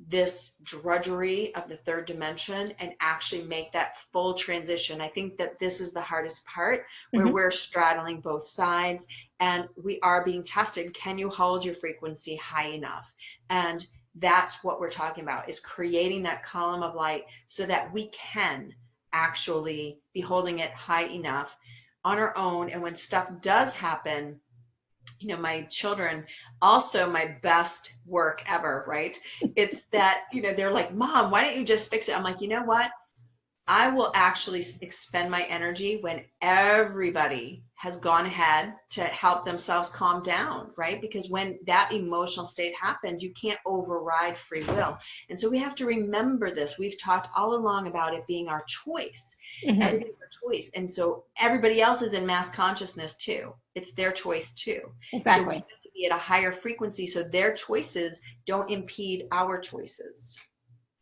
this drudgery of the third dimension and actually make that full transition. I think that this is the hardest part, where we're straddling both sides and we are being tested. Can you hold your frequency high enough? And that's what we're talking about, is creating that column of light so that we can actually be holding it high enough on our own. And when stuff does happen, my children, also my best work ever, right? It's that, they're like, Mom, why don't you just fix it? I'm like, you know what? I will actually expend my energy when everybody has gone ahead to help themselves calm down, right? Because when that emotional state happens, you can't override free will. And so we have to remember this. We've talked all along about it being our choice. Everything's our choice. And so everybody else is in mass consciousness too. It's their choice too. Exactly. So we have to be at a higher frequency so their choices don't impede our choices.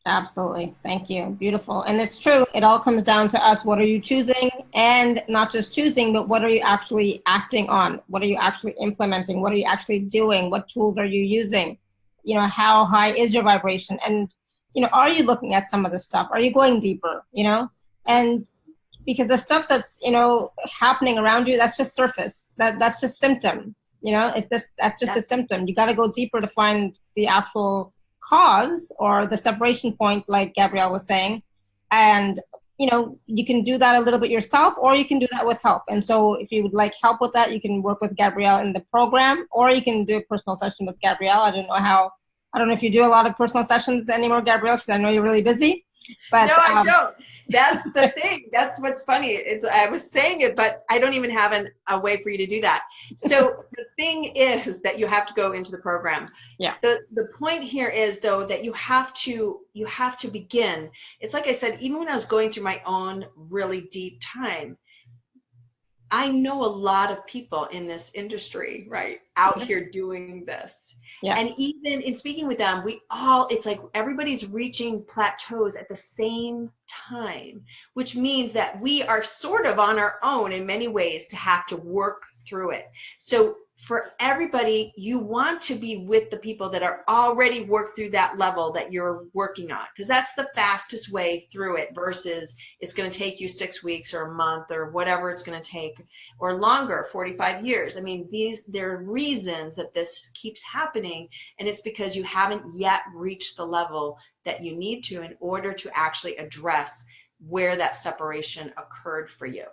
Absolutely. Thank you. Beautiful. And it's true. It all comes down to us. What are you choosing? And not just choosing, but what are you actually acting on? What are you actually implementing? What are you actually doing? What tools are you using? How high is your vibration? And, are you looking at some of the stuff? Are you going deeper? And because the stuff that's, happening around you, that's just surface. That's just symptom. That's just a symptom. You got to go deeper to find the actual cause or the separation point, like Gabrielle was saying. And you can do that a little bit yourself, or you can do that with help. And so if you would like help with that, you can work with Gabrielle in the program, or you can do a personal session with Gabrielle. I don't know if you do a lot of personal sessions anymore, Gabrielle, because I know you're really busy. But no, I don't. That's the thing. That's what's funny. I was saying it, but I don't even have a way for you to do that. So the thing is that you have to go into the program. Yeah. The point here is, though, that you have to begin. It's like I said, even when I was going through my own really deep time, I know a lot of people in this industry, right, out here doing this. Yeah. And even in speaking with them, it's like everybody's reaching plateaus at the same time, which means that we are sort of on our own in many ways to have to work through it. So for everybody, you want to be with the people that are already worked through that level that you're working on, because that's the fastest way through it, versus it's going to take you 6 weeks or a month or whatever it's going to take, or longer, 45 years. I mean, there are reasons that this keeps happening, and it's because you haven't yet reached the level that you need to in order to actually address where that separation occurred for you.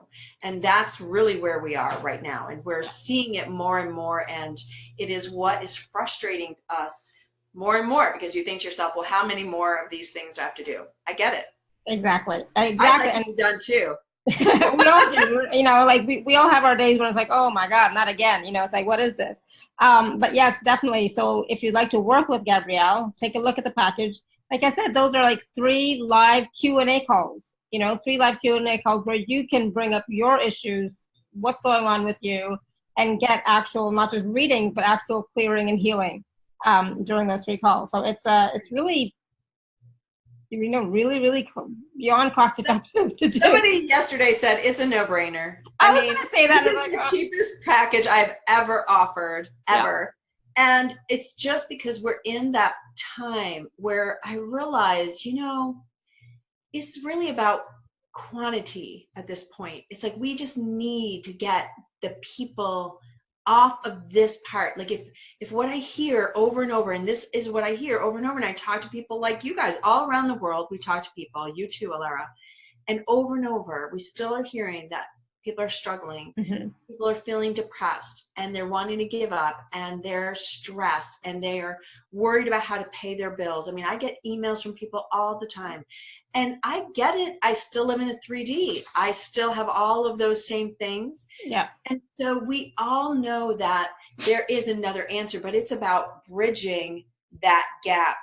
And that's really where we are right now. And we're seeing it more and more. And it is what is frustrating us more and more, because you think to yourself, well, how many more of these things do I have to do? I get it. Exactly. I'd like to be done too. We all do, like we all have our days when it's like, oh my God, not again. It's like, what is this? But yes, definitely. So if you'd like to work with Gabrielle, take a look at the package. Like I said, those are like 3 live Q&A calls. 3 live Q&A calls where you can bring up your issues, what's going on with you, and get actual, not just reading, but actual clearing and healing during those 3 calls. So it's really, really beyond cost effective to do. Somebody yesterday said it's a no-brainer. I was going to say that. This is the cheapest package I've ever offered, ever. And it's just because we're in that time where I realize, it's really about quantity at this point. It's like we just need to get the people off of this part. Like if what I hear over and over, and this is what I hear over and over, and I talk to people like you guys all around the world, we talk to people, you too, Alara, and over, we still are hearing that people are struggling, people are feeling depressed, and they're wanting to give up, and they're stressed, and they are worried about how to pay their bills. I mean, I get emails from people all the time, and I get it. I still live in a 3D. I still have all of those same things. Yeah. And so we all know that there is another answer, but it's about bridging that gap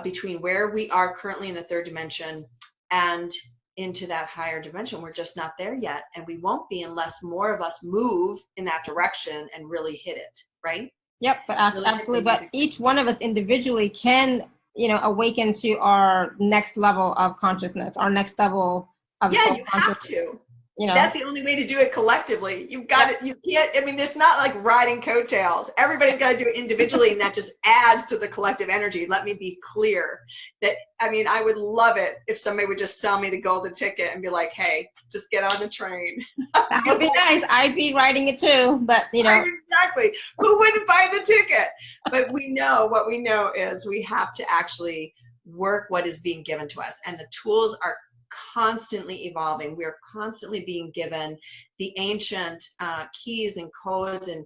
between where we are currently in the third dimension and into that higher dimension. We're just not there yet, and we won't be unless more of us move in that direction and really hit it, right? Yep, but absolutely. But each one of us individually can, awaken to our next level of consciousness, our next level of you have consciousness. to. That's the only way to do it collectively. You've got it. You can't, I mean, there's not like riding coattails. Everybody's got to do it individually, and that just adds to the collective energy. Let me be clear that, I mean, I would love it if somebody would just sell me the golden ticket and be like, hey, just get on the train. That would be nice. I'd be riding it too, but Exactly. Who wouldn't buy the ticket? But what we know is we have to actually work what is being given to us, and the tools are constantly evolving. We're constantly being given the ancient keys and codes and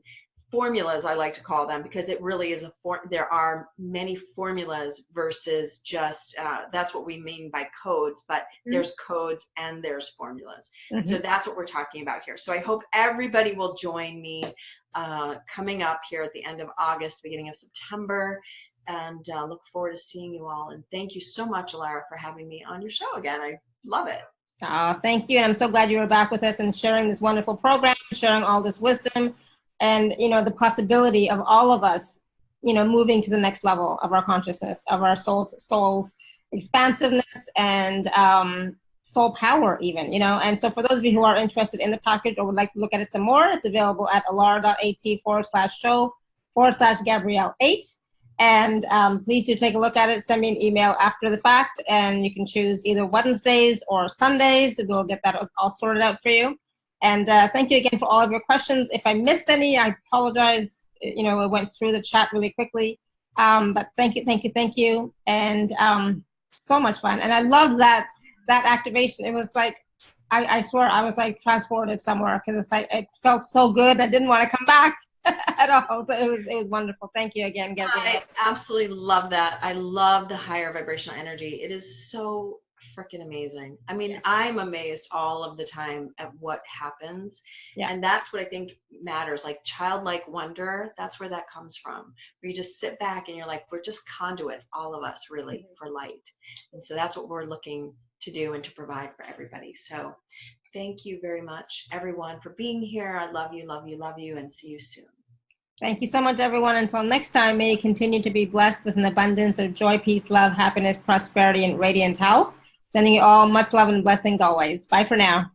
formulas, I like to call them, because it really is there are many formulas versus just that's what we mean by codes, but there's codes and there's formulas. So that's what we're talking about here. So I hope everybody will join me coming up here at the end of August, beginning of September, and look forward to seeing you all. And thank you so much, Alara, for having me on your show again. I love it. Thank you. And I'm so glad you were back with us and sharing this wonderful program, sharing all this wisdom, and, the possibility of all of us, moving to the next level of our consciousness, of our soul's expansiveness and soul power even, And so for those of you who are interested in the package or would like to look at it some more, it's available at alara.at/show/Gabrielle8. And please do take a look at it. Send me an email after the fact, and you can choose either Wednesdays or Sundays. We'll get that all sorted out for you. And thank you again for all of your questions. If I missed any, I apologize. It went through the chat really quickly. But thank you. And so much fun. And I love that activation. It was like, I swear I was like transported somewhere, because it's like, it felt so good. I didn't want to come back at all. So it was wonderful. Thank you again, Gabrielle. I absolutely love that. I love the higher vibrational energy. It is so freaking amazing. I mean, I'm amazed all of the time at what happens. And that's what I think matters, like childlike wonder. That's where that comes from, where you just sit back and you're like, we're just conduits, all of us, really, for light. And so that's what we're looking to do and to provide for everybody. So thank you very much, everyone, for being here. I love you, and see you soon. Thank you so much, everyone. Until next time, may you continue to be blessed with an abundance of joy, peace, love, happiness, prosperity, and radiant health. Sending you all much love and blessings always. Bye for now.